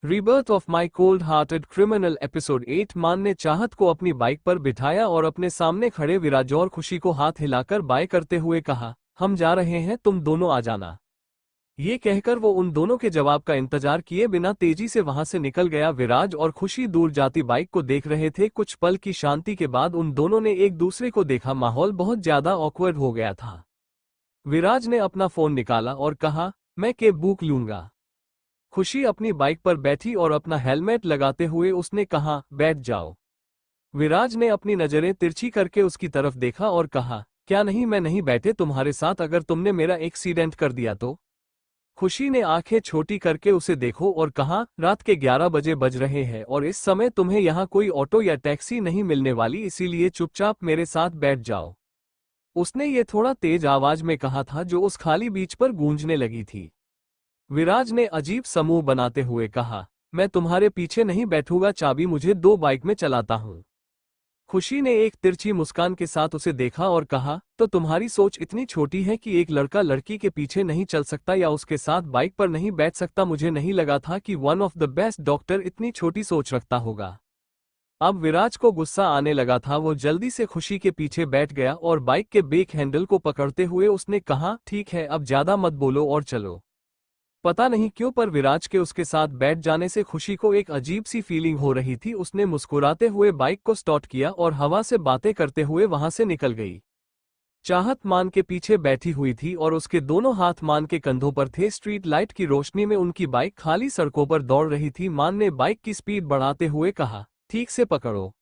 Rebirth of my cold hearted criminal episode 8। मान ने चाहत को अपनी बाइक पर बिठाया और अपने सामने खड़े विराज और खुशी को हाथ हिलाकर बाय करते हुए कहा, हम जा रहे हैं, तुम दोनों आ जाना। ये कहकर वो उन दोनों के जवाब का इंतजार किए बिना तेजी से वहां से निकल गया। विराज और खुशी दूर जाती बाइक को देख रहे थे। कुछ पल की शांति के बाद उन दोनों ने एक दूसरे को देखा। माहौल बहुत ज्यादा ऑकवर्ड हो गया था। विराज ने अपना फोन निकाला और कहा, मैं कैब बुक लूंगा। खुशी अपनी बाइक पर बैठी और अपना हेलमेट लगाते हुए उसने कहा, बैठ जाओ। विराज ने अपनी नजरें तिरछी करके उसकी तरफ देखा और कहा, क्या नहीं, मैं नहीं बैठे तुम्हारे साथ, अगर तुमने मेरा एक्सीडेंट कर दिया तो। खुशी ने आंखें छोटी करके उसे देखो और कहा, रात के 11 बजे बज रहे हैं और इस समय तुम्हें यहाँ कोई ऑटो या टैक्सी नहीं मिलने वाली, इसीलिए चुपचाप मेरे साथ बैठ जाओ। उसने ये थोड़ा तेज आवाज में कहा था जो उस खाली बीच पर गूंजने लगी थी। विराज ने अजीब समूह बनाते हुए कहा, मैं तुम्हारे पीछे नहीं बैठूंगा, चाबी मुझे दो, बाइक में चलाता हूं। खुशी ने एक तिरछी मुस्कान के साथ उसे देखा और कहा, तो तुम्हारी सोच इतनी छोटी है कि एक लड़का लड़की के पीछे नहीं चल सकता या उसके साथ बाइक पर नहीं बैठ सकता। मुझे नहीं लगा था कि one of the best doctor इतनी छोटी सोच रखता होगा। अब विराज को गुस्सा आने लगा था। वो जल्दी से खुशी के पीछे बैठ गया और बाइक के ब्रेक हैंडल को पकड़ते हुए उसने कहा, ठीक है, अब ज्यादा मत बोलो और चलो। पता नहीं क्यों पर विराज के उसके साथ बैठ जाने से खुशी को एक अजीब सी फीलिंग हो रही थी। उसने मुस्कुराते हुए बाइक को स्टार्ट किया और हवा से बातें करते हुए वहां से निकल गई। चाहत मान के पीछे बैठी हुई थी और उसके दोनों हाथ मान के कंधों पर थे। स्ट्रीट लाइट की रोशनी में उनकी बाइक खाली सड़कों पर दौड़ रही थी। मान ने बाइक की स्पीड बढ़ाते हुए कहा, ठीक से पकड़ो।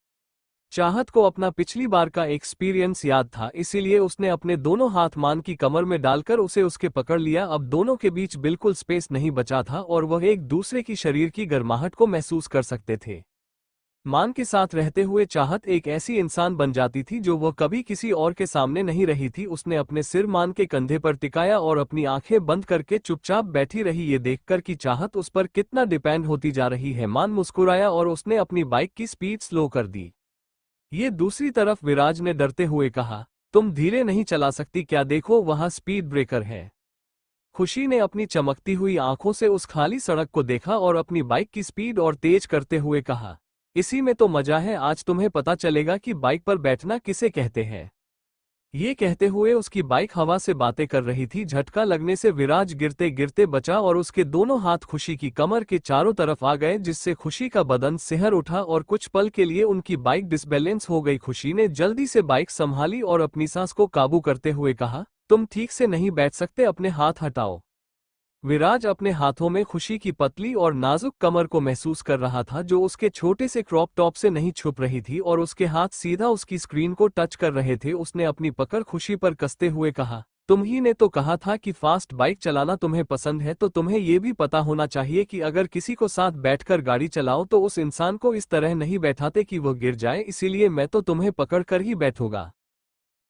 चाहत को अपना पिछली बार का एक्सपीरियंस याद था, इसीलिए उसने अपने दोनों हाथ मान की कमर में डालकर उसे उसके पकड़ लिया। अब दोनों के बीच बिल्कुल स्पेस नहीं बचा था और वह एक दूसरे की शरीर की गर्माहट को महसूस कर सकते थे। मान के साथ रहते हुए चाहत एक ऐसी इंसान बन जाती थी जो वह कभी किसी और के सामने नहीं रही थी। उसने अपने सिर मान के कंधे पर टिकाया और अपनी आंखें बंद करके चुपचाप बैठी रही, ये देखकर कि चाहत उस पर कितना डिपेंड होती जा रही है। मान मुस्कुराया और उसने अपनी बाइक की स्पीड स्लो कर दी। ये दूसरी तरफ विराज ने डरते हुए कहा, तुम धीरे नहीं चला सकती क्या, देखो वहां स्पीड ब्रेकर है। खुशी ने अपनी चमकती हुई आंखों से उस खाली सड़क को देखा और अपनी बाइक की स्पीड और तेज करते हुए कहा, इसी में तो मजा है, आज तुम्हें पता चलेगा कि बाइक पर बैठना किसे कहते हैं। ये कहते हुए उसकी बाइक हवा से बातें कर रही थी। झटका लगने से विराज गिरते गिरते बचा और उसके दोनों हाथ खुशी की कमर के चारों तरफ आ गए, जिससे खुशी का बदन सिहर उठा और कुछ पल के लिए उनकी बाइक डिसबैलेंस हो गई। खुशी ने जल्दी से बाइक संभाली और अपनी सांस को काबू करते हुए कहा, तुम ठीक से नहीं बैठ सकते, अपने हाथ हटाओ। विराज अपने हाथों में खुशी की पतली और नाजुक कमर को महसूस कर रहा था जो उसके छोटे से क्रॉप टॉप से नहीं छुप रही थी और उसके हाथ सीधा उसकी स्क्रीन को टच कर रहे थे। उसने अपनी पकड़ खुशी पर कसते हुए कहा, तुम ही ने तो कहा था कि फास्ट बाइक चलाना तुम्हें पसंद है, तो तुम्हें ये भी पता होना चाहिए कि अगर किसी को साथ बैठकर गाड़ी चलाओ तो उस इंसान को इस तरह नहीं बैठाते कि वो गिर जाए, इसीलिए मैं तो तुम्हें पकड़ कर ही बैठूंगा।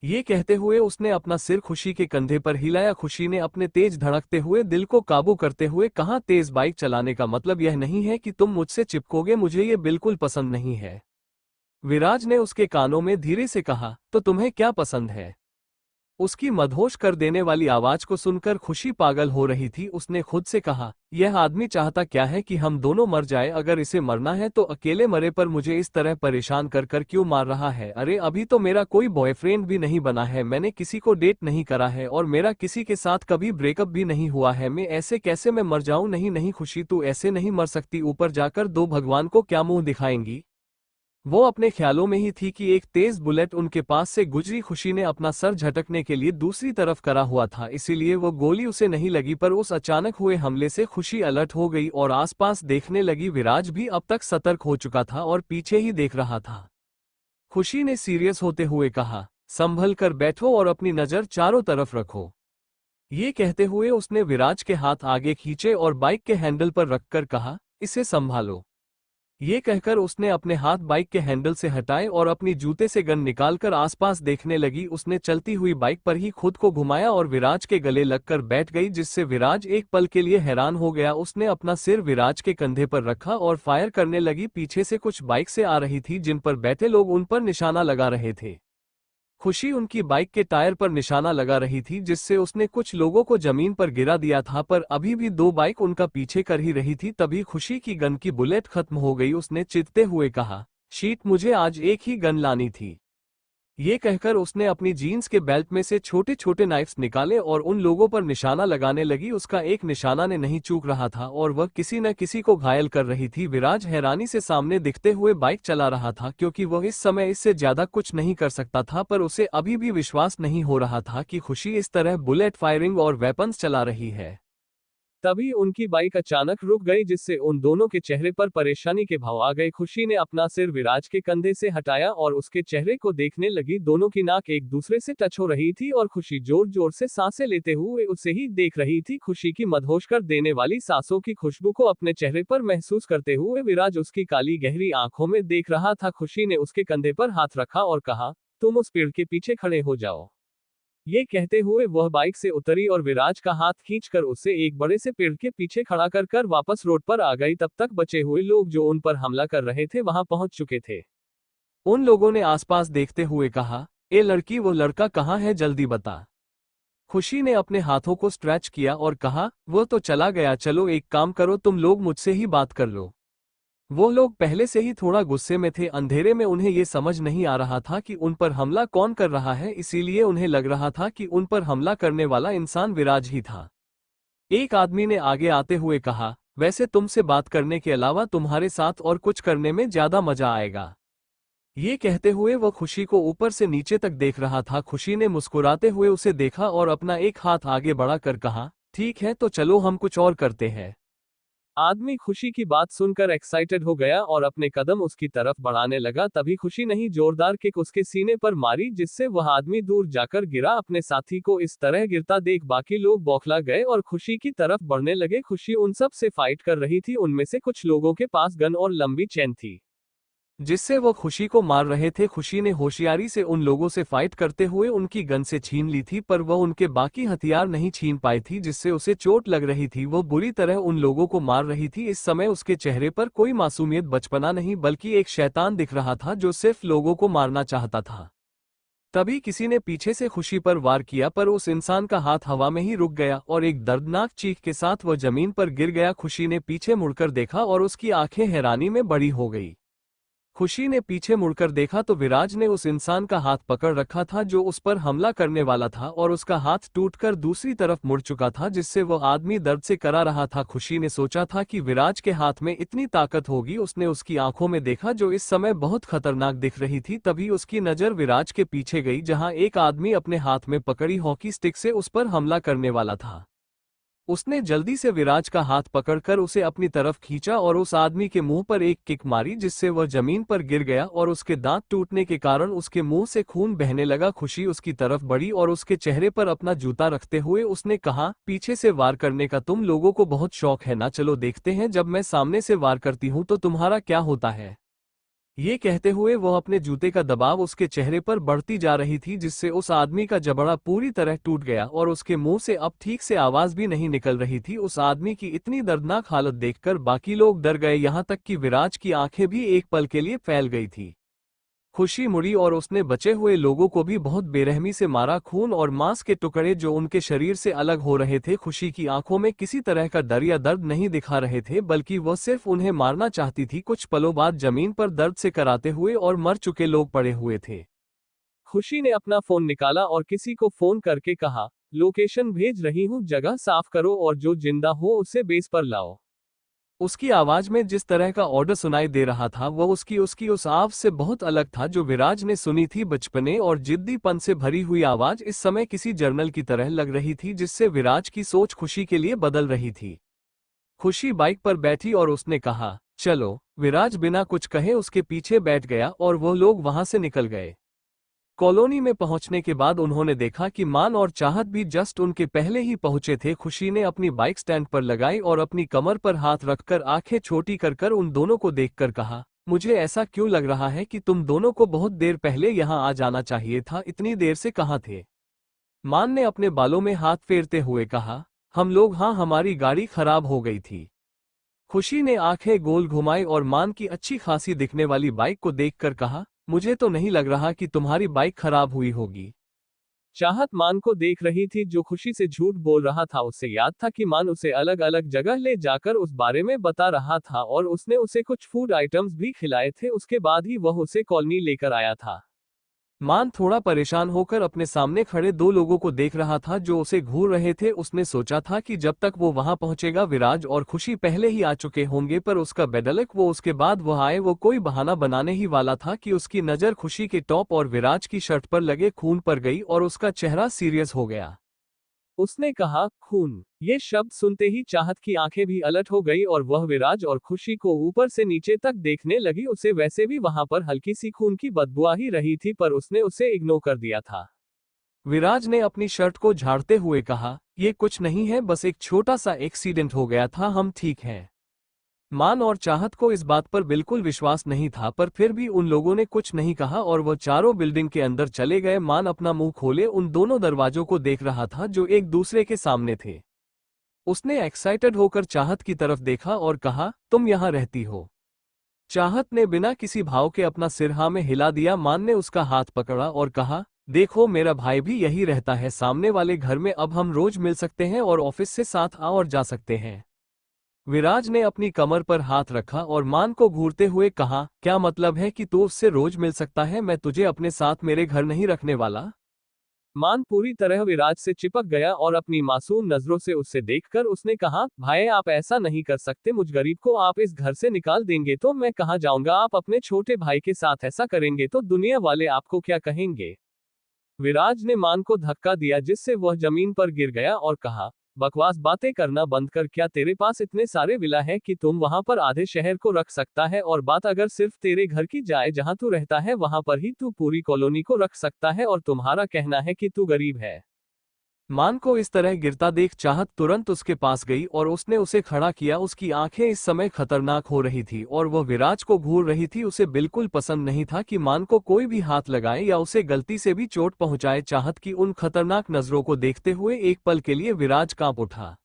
ये कहते हुए उसने अपना सिर खुशी के कंधे पर हिलाया। खुशी ने अपने तेज धड़कते हुए दिल को काबू करते हुए कहा, तेज बाइक चलाने का मतलब यह नहीं है कि तुम मुझसे चिपकोगे, मुझे ये बिल्कुल पसंद नहीं है। विराज ने उसके कानों में धीरे से कहा, तो तुम्हें क्या पसंद है? उसकी मदहोश कर देने वाली आवाज को सुनकर खुशी पागल हो रही थी। उसने खुद से कहा, यह आदमी चाहता क्या है कि हम दोनों मर जाए? अगर इसे मरना है तो अकेले मरे, पर मुझे इस तरह परेशान कर कर क्यों मार रहा है? अरे अभी तो मेरा कोई बॉयफ्रेंड भी नहीं बना है, मैंने किसी को डेट नहीं करा है और मेरा किसी के साथ कभी ब्रेकअप भी नहीं हुआ है, मैं ऐसे कैसे मैं मर जाऊं? नहीं नहीं खुशी, तू ऐसे नहीं मर सकती, ऊपर जाकर दो भगवान को क्या मुंह दिखाएंगी? वो अपने ख्यालों में ही थी कि एक तेज बुलेट उनके पास से गुजरी। खुशी ने अपना सर झटकने के लिए दूसरी तरफ करा हुआ था, इसीलिए वो गोली उसे नहीं लगी, पर उस अचानक हुए हमले से खुशी अलर्ट हो गई और आसपास देखने लगी। विराज भी अब तक सतर्क हो चुका था और पीछे ही देख रहा था। खुशी ने सीरियस होते हुए कहा, संभल कर बैठो और अपनी नजर चारों तरफ रखो। ये कहते हुए उसने विराज के हाथ आगे खींचे और बाइक के हैंडल पर रखकर कहा, इसे संभालो। ये कहकर उसने अपने हाथ बाइक के हैंडल से हटाए और अपनी जूते से गन निकालकर आसपास देखने लगी। उसने चलती हुई बाइक पर ही खुद को घुमाया और विराज के गले लगकर बैठ गई, जिससे विराज एक पल के लिए हैरान हो गया। उसने अपना सिर विराज के कंधे पर रखा और फायर करने लगी। पीछे से कुछ बाइक से आ रही थी जिन पर बैठे लोग उन पर निशाना लगा रहे थे। खुशी उनकी बाइक के टायर पर निशाना लगा रही थी, जिससे उसने कुछ लोगों को जमीन पर गिरा दिया था, पर अभी भी दो बाइक उनका पीछे कर ही रही थी। तभी खुशी की गन की बुलेट खत्म हो गई। उसने चिढ़ते हुए कहा, शीट, मुझे आज एक ही गन लानी थी। ये कहकर उसने अपनी जीन्स के बेल्ट में से छोटे छोटे नाइफ्स निकाले और उन लोगों पर निशाना लगाने लगी। उसका एक निशाना ने नहीं चूक रहा था और वह किसी न किसी को घायल कर रही थी। विराज हैरानी से सामने दिखते हुए बाइक चला रहा था, क्योंकि वह इस समय इससे ज्यादा कुछ नहीं कर सकता था, पर उसे अभी भी विश्वास नहीं हो रहा था कि खुशी इस तरह बुलेट फायरिंग और वेपन्स चला रही है। तभी उनकी बाइक अचानक रुक गई, जिससे उन दोनों के चेहरे पर परेशानी के भाव आ गए। खुशी ने अपना सिर विराज के कंधे से हटाया और उसके चेहरे को देखने लगी। दोनों की नाक एक दूसरे से टच हो रही थी और खुशी जोर जोर से सांसें लेते हुए उसे ही देख रही थी। खुशी की मदहोश कर देने वाली सांसों की खुशबू को अपने चेहरे पर महसूस करते हुए विराज उसकी काली गहरी आंखों में देख रहा था। खुशी ने उसके कंधे पर हाथ रखा और कहा, तुम उस पेड़ के पीछे खड़े हो जाओ। ये कहते हुए वह बाइक से उतरी और विराज का हाथ खींचकर उसे एक बड़े से पेड़ के पीछे खड़ा कर वापस रोड पर आ गई। तब तक बचे हुए लोग जो उन पर हमला कर रहे थे वहां पहुंच चुके थे। उन लोगों ने आसपास देखते हुए कहा, ए लड़की, वो लड़का कहाँ है, जल्दी बता। खुशी ने अपने हाथों को स्ट्रेच किया और कहा, वो तो चला गया। चलो एक काम करो, तुम लोग मुझसे ही बात कर लो। वो लोग पहले से ही थोड़ा गुस्से में थे। अंधेरे में उन्हें ये समझ नहीं आ रहा था कि उन पर हमला कौन कर रहा है, इसीलिए उन्हें लग रहा था कि उन पर हमला करने वाला इंसान विराज ही था। एक आदमी ने आगे आते हुए कहा, वैसे तुमसे बात करने के अलावा तुम्हारे साथ और कुछ करने में ज्यादा मजा आएगा। ये कहते हुए वह खुशी को ऊपर से नीचे तक देख रहा था। खुशी ने मुस्कुराते हुए उसे देखा और अपना एक हाथ आगे बढ़ाकर कहा, ठीक है, तो चलो हम कुछ और करते हैं। आदमी खुशी की बात सुनकर एक्साइटेड हो गया और अपने कदम उसकी तरफ बढ़ाने लगा। तभी खुशी ने ही जोरदार किक उसके सीने पर मारी, जिससे वह आदमी दूर जाकर गिरा। अपने साथी को इस तरह गिरता देख बाकी लोग बौखला गए और खुशी की तरफ बढ़ने लगे। खुशी उन सब से फाइट कर रही थी। उनमें से कुछ लोगों के पास गन और लंबी चेन थी, जिससे वो खुशी को मार रहे थे। खुशी ने होशियारी से उन लोगों से फाइट करते हुए उनकी गन से छीन ली थी, पर वह उनके बाकी हथियार नहीं छीन पाई थी, जिससे उसे चोट लग रही थी। वो बुरी तरह उन लोगों को मार रही थी। इस समय उसके चेहरे पर कोई मासूमियत, बचपना नहीं, बल्कि एक शैतान दिख रहा था जो सिर्फ लोगों को मारना चाहता था। तभी किसी ने पीछे से खुशी पर वार किया, पर उस इंसान का हाथ हवा में ही रुक गया और एक दर्दनाक चीख के साथ वह जमीन पर गिर गया। खुशी ने पीछे मुड़कर देखा और उसकी आंखें हैरानी में बड़ी हो गई। खुशी ने पीछे मुड़कर देखा तो विराज ने उस इंसान का हाथ पकड़ रखा था जो उस पर हमला करने वाला था, और उसका हाथ टूटकर दूसरी तरफ मुड़ चुका था, जिससे वह आदमी दर्द से करा रहा था। खुशी ने सोचा था कि विराज के हाथ में इतनी ताकत होगी। उसने उसकी आंखों में देखा जो इस समय बहुत खतरनाक दिख रही थी। तभी उसकी नजर विराज के पीछे गई, जहां एक आदमी अपने हाथ में पकड़ी हॉकी स्टिक से उस पर हमला करने वाला था। उसने जल्दी से विराज का हाथ पकड़कर उसे अपनी तरफ खींचा और उस आदमी के मुंह पर एक किक मारी, जिससे वह जमीन पर गिर गया और उसके दांत टूटने के कारण उसके मुंह से खून बहने लगा। खुशी उसकी तरफ बढ़ी और उसके चेहरे पर अपना जूता रखते हुए उसने कहा, पीछे से वार करने का तुम लोगों को बहुत शौक है ना, चलो देखते हैं जब मैं सामने से वार करती हूं तो तुम्हारा क्या होता है। ये कहते हुए वह अपने जूते का दबाव उसके चेहरे पर बढ़ती जा रही थी, जिससे उस आदमी का जबड़ा पूरी तरह टूट गया और उसके मुंह से अब ठीक से आवाज भी नहीं निकल रही थी। उस आदमी की इतनी दर्दनाक हालत देखकर बाकी लोग डर गए, यहाँ तक कि विराज की आंखें भी एक पल के लिए फैल गई थी। खुशी मुड़ी और उसने बचे हुए लोगों को भी बहुत बेरहमी से मारा। खून और मांस के टुकड़े जो उनके शरीर से अलग हो रहे थे। खुशी की आंखों में किसी तरह का डर या दर्द नहीं दिखा रहे थे, बल्कि वह सिर्फ उन्हें मारना चाहती थी। कुछ पलों बाद जमीन पर दर्द से कराते हुए और मर चुके लोग पड़े हुए थे। खुशी ने अपना फोन निकाला और किसी को फोन करके कहा, लोकेशन भेज रही हूँ, जगह साफ करो और जो जिंदा हो उसे बेस पर लाओ। उसकी आवाज में जिस तरह का ऑर्डर सुनाई दे रहा था वह उसकी उस आवाज से बहुत अलग था जो विराज ने सुनी थी। बचपने और जिद्दीपन से भरी हुई आवाज इस समय किसी जर्नल की तरह लग रही थी, जिससे विराज की सोच खुशी के लिए बदल रही थी। खुशी बाइक पर बैठी और उसने कहा, चलो। विराज बिना कुछ कहे उसके पीछे बैठ गया और वह लोग वहां से निकल गए। कॉलोनी में पहुंचने के बाद उन्होंने देखा कि मान और चाहत भी जस्ट उनके पहले ही पहुंचे थे। खुशी ने अपनी बाइक स्टैंड पर लगाई और अपनी कमर पर हाथ रखकर आंखें छोटी कर उन दोनों को देखकर कहा, मुझे ऐसा क्यों लग रहा है कि तुम दोनों को बहुत देर पहले यहां आ जाना चाहिए था, इतनी देर से कहां थे। मान ने अपने बालों में हाथ फेरते हुए कहा, हम लोग, हाँ, हमारी गाड़ी खराब हो गई थी। खुशी ने आंखें गोल घुमाई और मान की अच्छी खासी दिखने वाली बाइक को देखकर कहा, मुझे तो नहीं लग रहा कि तुम्हारी बाइक खराब हुई होगी। चाहत मान को देख रही थी जो खुशी से झूठ बोल रहा था। उसे याद था कि मान उसे अलग अलग जगह ले जाकर उस बारे में बता रहा था और उसने उसे कुछ फूड आइटम्स भी खिलाए थे। उसके बाद ही वह उसे कॉलोनी लेकर आया था। मान थोड़ा परेशान होकर अपने सामने खड़े दो लोगों को देख रहा था जो उसे घूर रहे थे। उसने सोचा था कि जब तक वो वहां पहुंचेगा विराज और खुशी पहले ही आ चुके होंगे, पर उसका बेदलक वो उसके बाद वह आए। वो कोई बहाना बनाने ही वाला था कि उसकी नजर खुशी के टॉप और विराज की शर्ट पर लगे खून पर गई और उसका चेहरा सीरियस हो गया। उसने कहा, खून। ये शब्द सुनते ही चाहत की आंखें भी अलर्ट हो गई और वह विराज और खुशी को ऊपर से नीचे तक देखने लगी। उसे वैसे भी वहां पर हल्की सी खून की बदबू आ ही रही थी, पर उसने उसे इग्नोर कर दिया था। विराज ने अपनी शर्ट को झाड़ते हुए कहा, ये कुछ नहीं है, बस एक छोटा सा एक्सीडेंट हो गया था, हम ठीक हैं। मान और चाहत को इस बात पर बिल्कुल विश्वास नहीं था, पर फिर भी उन लोगों ने कुछ नहीं कहा और वो चारों बिल्डिंग के अंदर चले गए। मान अपना मुंह खोले उन दोनों दरवाजों को देख रहा था जो एक दूसरे के सामने थे। उसने एक्साइटेड होकर चाहत की तरफ देखा और कहा, तुम यहाँ रहती हो? चाहत ने बिना किसी भाव के अपना सिर हाँ में हिला दिया। मान ने उसका हाथ पकड़ा और कहा, देखो मेरा भाई भी यही रहता है, सामने वाले घर में। अब हम रोज मिल सकते हैं और ऑफिस से साथ आ और जा सकते हैं। विराज ने अपनी कमर पर हाथ रखा और मान को घूरते हुए कहा, क्या मतलब है कि तू उससे रोज मिल सकता है? मैं तुझे अपने साथ मेरे घर नहीं रखने वाला। मान पूरी तरह विराज से चिपक गया और अपनी मासूम नजरों से उससे देखकर उसने कहा, भाई आप ऐसा नहीं कर सकते। मुझ गरीब को आप इस घर से निकाल देंगे तो मैं कहाँ जाऊंगा? आप अपने छोटे भाई के साथ ऐसा करेंगे तो दुनिया वाले आपको क्या कहेंगे? विराज ने मान को धक्का दिया जिससे वह जमीन पर गिर गया और कहा, बकवास बातें करना बंद कर। क्या तेरे पास इतने सारे विला है कि तुम वहां पर आधे शहर को रख सकता है? और बात अगर सिर्फ तेरे घर की जाए जहां तू रहता है, वहां पर ही तू पूरी कॉलोनी को रख सकता है और तुम्हारा कहना है कि तू गरीब है। मान को इस तरह गिरता देख चाहत तुरंत उसके पास गई और उसने उसे खड़ा किया। उसकी आंखें इस समय खतरनाक हो रही थी और वह विराज को घूर रही थी। उसे बिल्कुल पसंद नहीं था कि मान को कोई भी हाथ लगाए या उसे गलती से भी चोट पहुंचाए। चाहत की उन खतरनाक नजरों को देखते हुए एक पल के लिए विराज कांप उठा।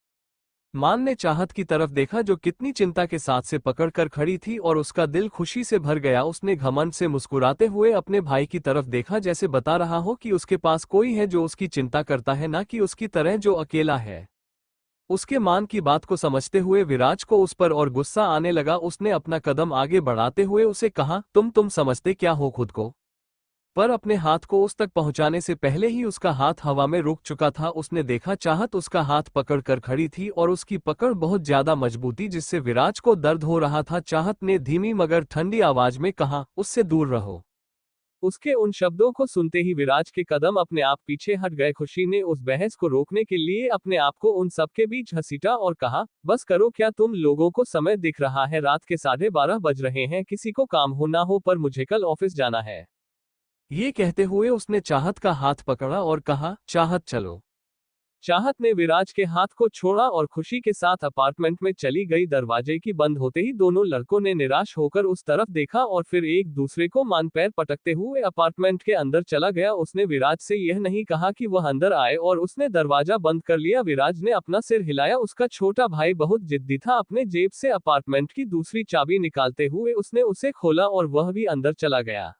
मान ने चाहत की तरफ देखा जो कितनी चिंता के साथ से पकड़कर खड़ी थी और उसका दिल खुशी से भर गया। उसने घमंड से मुस्कुराते हुए अपने भाई की तरफ देखा, जैसे बता रहा हो कि उसके पास कोई है जो उसकी चिंता करता है, ना कि उसकी तरह जो अकेला है। उसके मान की बात को समझते हुए विराज को उस पर और गुस्सा आने लगा। उसने अपना कदम आगे बढ़ाते हुए उसे कहा, तुम समझते क्या हो खुद को? पर अपने हाथ को उस तक पहुंचाने से पहले ही उसका हाथ हवा में रुक चुका था। उसने देखा चाहत उसका हाथ पकड़कर खड़ी थी और उसकी पकड़ बहुत ज्यादा मजबूती जिससे विराज को दर्द हो रहा था। चाहत ने धीमी मगर ठंडी आवाज में कहा, उससे दूर रहो। उसके उन शब्दों को सुनते ही विराज के कदम अपने आप पीछे हट गए। खुशी ने उस बहस को रोकने के लिए अपने आप को उन सबके बीच घसीटा और कहा, बस करो, क्या तुम लोगों को समय दिख रहा है? रात के 12:30 बज रहे हैं। किसी को काम हो ना हो, पर मुझे कल ऑफिस जाना है। ये कहते हुए उसने चाहत का हाथ पकड़ा और कहा, चाहत चलो। चाहत ने विराज के हाथ को छोड़ा और खुशी के साथ अपार्टमेंट में चली गई। दरवाजे की बंद होते ही दोनों लड़कों ने निराश होकर उस तरफ देखा और फिर एक दूसरे को मान पैर पटकते हुए अपार्टमेंट के अंदर चला गया। उसने विराज से यह नहीं कहा कि वह अंदर आए और उसने दरवाजा बंद कर लिया। विराज ने अपना सिर हिलाया। उसका छोटा भाई बहुत जिद्दी था। अपने जेब से अपार्टमेंट की दूसरी चाबी निकालते हुए उसने उसे खोला और वह भी अंदर चला गया।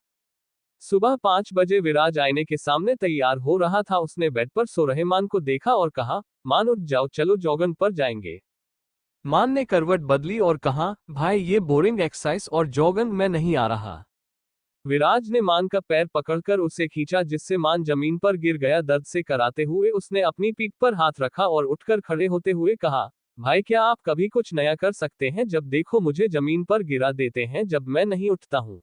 सुबह 5 बजे विराज आईने के सामने तैयार हो रहा था। उसने बेड पर सो रहे मान को देखा और कहा, मान उठ जाओ, चलो जॉगिंग पर जाएंगे। मान ने करवट बदली और कहा, भाई ये बोरिंग एक्सरसाइज और जॉगिंग में नहीं आ रहा। विराज ने मान का पैर पकड़कर उसे खींचा जिससे मान जमीन पर गिर गया। दर्द से कराते हुए उसने अपनी पीठ पर हाथ रखा और उठकर खड़े होते हुए कहा, भाई क्या आप कभी कुछ नया कर सकते हैं? जब देखो मुझे जमीन पर गिरा देते हैं जब मैं नहीं उठता हूँ।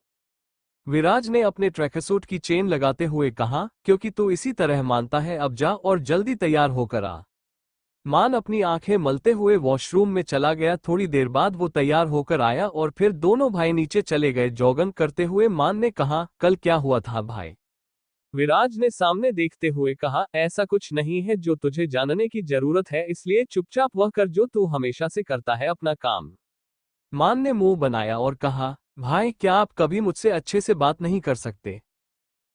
विराज ने अपने ट्रैकसूट की चेन लगाते हुए कहा, क्योंकि तू इसी तरह मानता है, अब जा और जल्दी तैयार होकर आ। मान अपनी आंखें मलते हुए वॉशरूम में चला गया। थोड़ी देर बाद वो तैयार होकर आया और फिर दोनों भाई नीचे चले गए। जॉगिंग करते हुए मान ने कहा, कल क्या हुआ था भाई? विराज ने सामने देखते हुए कहा, ऐसा कुछ नहीं है जो तुझे जानने की जरूरत है, इसलिए चुपचाप वह कर जो तू हमेशा से करता है, अपना काम। मान ने मुंह बनाया और कहा, भाई क्या आप कभी मुझसे अच्छे से बात नहीं कर सकते?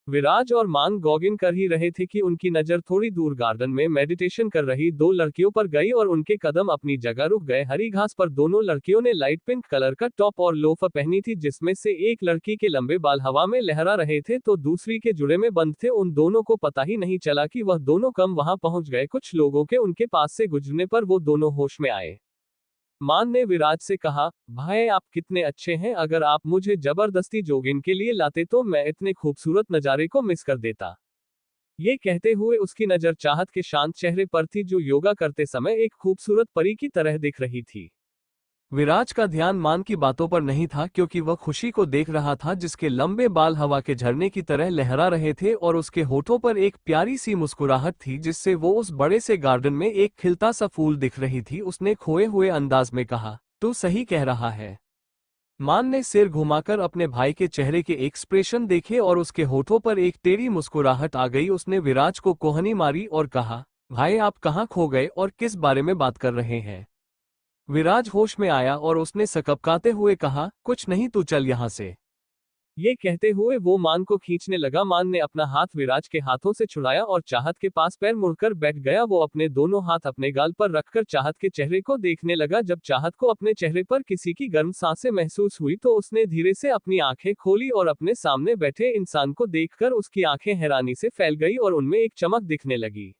विराज और मान गॉगिन कर ही रहे थे कि उनकी नजर थोड़ी दूर गार्डन में मेडिटेशन कर रही दो लड़कियों पर गई और उनके कदम अपनी जगह रुक गए। हरी घास पर दोनों लड़कियों ने लाइट पिंक कलर का टॉप और लोफर पहनी थी, जिसमें से एक लड़की के लंबे बाल हवा में लहरा रहे थे तो दूसरी के जुड़े में बंद थे। उन दोनों को पता ही नहीं चला कि वह दोनों कम वहां पहुंच गए। कुछ लोगों के उनके पास से गुजरने पर वो दोनों होश में आए। मान ने विराज से कहा, भाई आप कितने अच्छे हैं, अगर आप मुझे जबरदस्ती जोगिंग के लिए लाते तो मैं इतने खूबसूरत नजारे को मिस कर देता। ये कहते हुए उसकी नजर चाहत के शांत चेहरे पर थी, जो योगा करते समय एक खूबसूरत परी की तरह दिख रही थी। विराज का ध्यान मान की बातों पर नहीं था, क्योंकि वह खुशी को देख रहा था जिसके लंबे बाल हवा के झरने की तरह लहरा रहे थे और उसके होठों पर एक प्यारी सी मुस्कुराहट थी जिससे वो उस बड़े से गार्डन में एक खिलता सा फूल दिख रही थी। उसने खोए हुए अंदाज में कहा, तू सही कह रहा है। मान ने सिर घुमाकर अपने भाई के चेहरे के एक्सप्रेशन देखे और उसके होठों पर एक टेढ़ी मुस्कुराहट आ गई। उसने विराज को कोहनी मारी और कहा, भाई आप कहाँ खो गए और किस बारे में बात कर रहे हैं। विराज होश में आया और उसने सकपकाते हुए कहा, कुछ नहीं, तू चल यहाँ से। ये कहते हुए वो मान को खींचने लगा। मान ने अपना हाथ विराज के हाथों से छुड़ाया और चाहत के पास पैर मुड़कर बैठ गया। वो अपने दोनों हाथ अपने गाल पर रखकर चाहत के चेहरे को देखने लगा। जब चाहत को अपने चेहरे पर किसी की गर्म सांसें महसूस हुई तो उसने धीरे से अपनी आंखें खोली और अपने सामने बैठे इंसान को देखकर उसकी आंखें हैरानी से फैल गई और उनमें एक चमक दिखने लगी।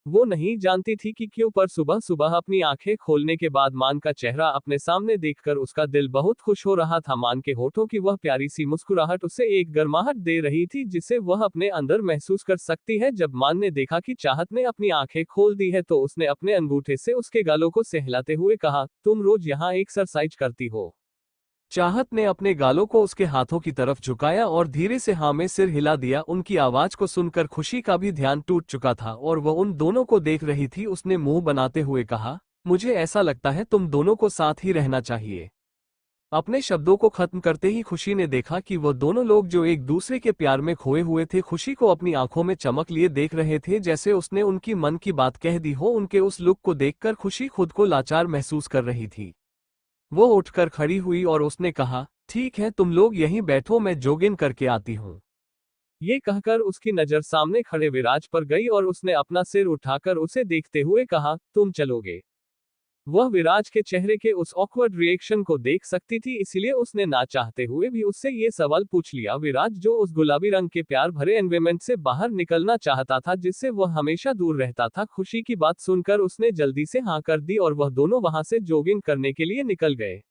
वो नहीं जानती थी कि क्यों, पर सुबह सुबह अपनी आंखें खोलने के बाद मान का चेहरा अपने सामने देखकर उसका दिल बहुत खुश हो रहा था। मान के होठों की वह प्यारी सी मुस्कुराहट उसे एक गर्माहट दे रही थी जिसे वह अपने अंदर महसूस कर सकती है। जब मान ने देखा कि चाहत ने अपनी आंखें खोल दी है तो उसने अपने अंगूठे से उसके गालों को सहलाते हुए कहा, तुम रोज यहाँ एक्सरसाइज करती हो। चाहत ने अपने गालों को उसके हाथों की तरफ झुकाया और धीरे से हाँ में सिर हिला दिया। उनकी आवाज को सुनकर खुशी का भी ध्यान टूट चुका था और वह उन दोनों को देख रही थी। उसने मुंह बनाते हुए कहा, मुझे ऐसा लगता है तुम दोनों को साथ ही रहना चाहिए। अपने शब्दों को खत्म करते ही खुशी ने देखा कि वह दोनों लोग जो एक दूसरे के प्यार में खोए हुए थे, खुशी को अपनी आंखों में चमक लिए देख रहे थे, जैसे उसने उनकी मन की बात कह दी हो। उनके उस लुक को देखकर खुशी खुद को लाचार महसूस कर रही थी। वो उठकर खड़ी हुई और उसने कहा, ठीक है, तुम लोग यहीं बैठो, मैं जोगिंग करके आती हूँ। ये कहकर उसकी नजर सामने खड़े विराज पर गई और उसने अपना सिर उठाकर उसे देखते हुए कहा, तुम चलोगे। वह विराज के चेहरे के उस ऑकवर्ड रिएक्शन को देख सकती थी, इसलिए उसने ना चाहते हुए भी उससे ये सवाल पूछ लिया। विराज जो उस गुलाबी रंग के प्यार भरे एनवायरनमेंट से बाहर निकलना चाहता था जिससे वह हमेशा दूर रहता था, खुशी की बात सुनकर उसने जल्दी से हाँ कर दी और वह दोनों वहां से जॉगिंग करने के लिए निकल गए।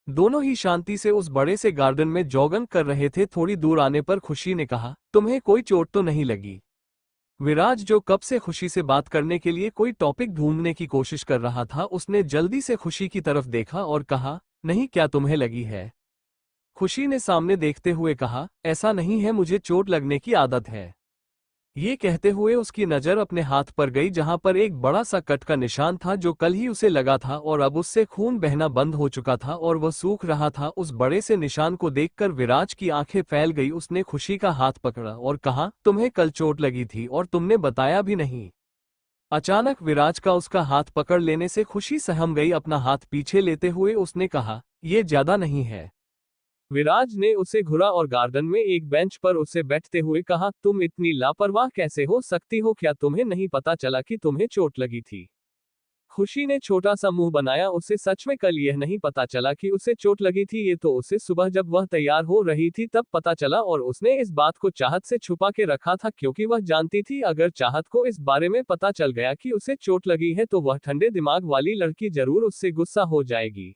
दोनों ही शांति से उस बड़े से गार्डन में जॉगिंग कर रहे थे। थोड़ी दूर आने पर खुशी ने कहा, तुम्हें कोई चोट तो नहीं लगी। विराज जो कब से खुशी से बात करने के लिए कोई टॉपिक ढूंढने की कोशिश कर रहा था, उसने जल्दी से खुशी की तरफ देखा और कहा, नहीं, क्या तुम्हें लगी है। खुशी ने सामने देखते हुए कहा, ऐसा नहीं है, मुझे चोट लगने की आदत है। ये कहते हुए उसकी नजर अपने हाथ पर गई जहां पर एक बड़ा सा कट का निशान था जो कल ही उसे लगा था और अब उससे खून बहना बंद हो चुका था और वह सूख रहा था। उस बड़े से निशान को देखकर विराज की आंखें फैल गई। उसने खुशी का हाथ पकड़ा और कहा, तुम्हें कल चोट लगी थी और तुमने बताया भी नहीं। अचानक विराज का उसका हाथ पकड़ लेने से खुशी सहम गई। अपना हाथ पीछे लेते हुए उसने कहा, ये ज्यादा नहीं है। विराज ने उसे घुरा और गार्डन में एक बेंच पर उसे बैठते हुए कहा, तुम इतनी लापरवाह कैसे हो सकती हो, क्या तुम्हें नहीं पता चला कि तुम्हें चोट लगी थी। खुशी ने छोटा सा मुंह बनाया, उसे सच में कल यह नहीं पता चला कि उसे चोट लगी थी। ये तो उसे सुबह जब वह तैयार हो रही थी तब पता चला और उसने इस बात को चाहत से छुपा के रखा था, क्योंकि वह जानती थी अगर चाहत को इस बारे में पता चल गया कि उसे चोट लगी है तो वह ठंडे दिमाग वाली लड़की जरूर उससे गुस्सा हो जाएगी।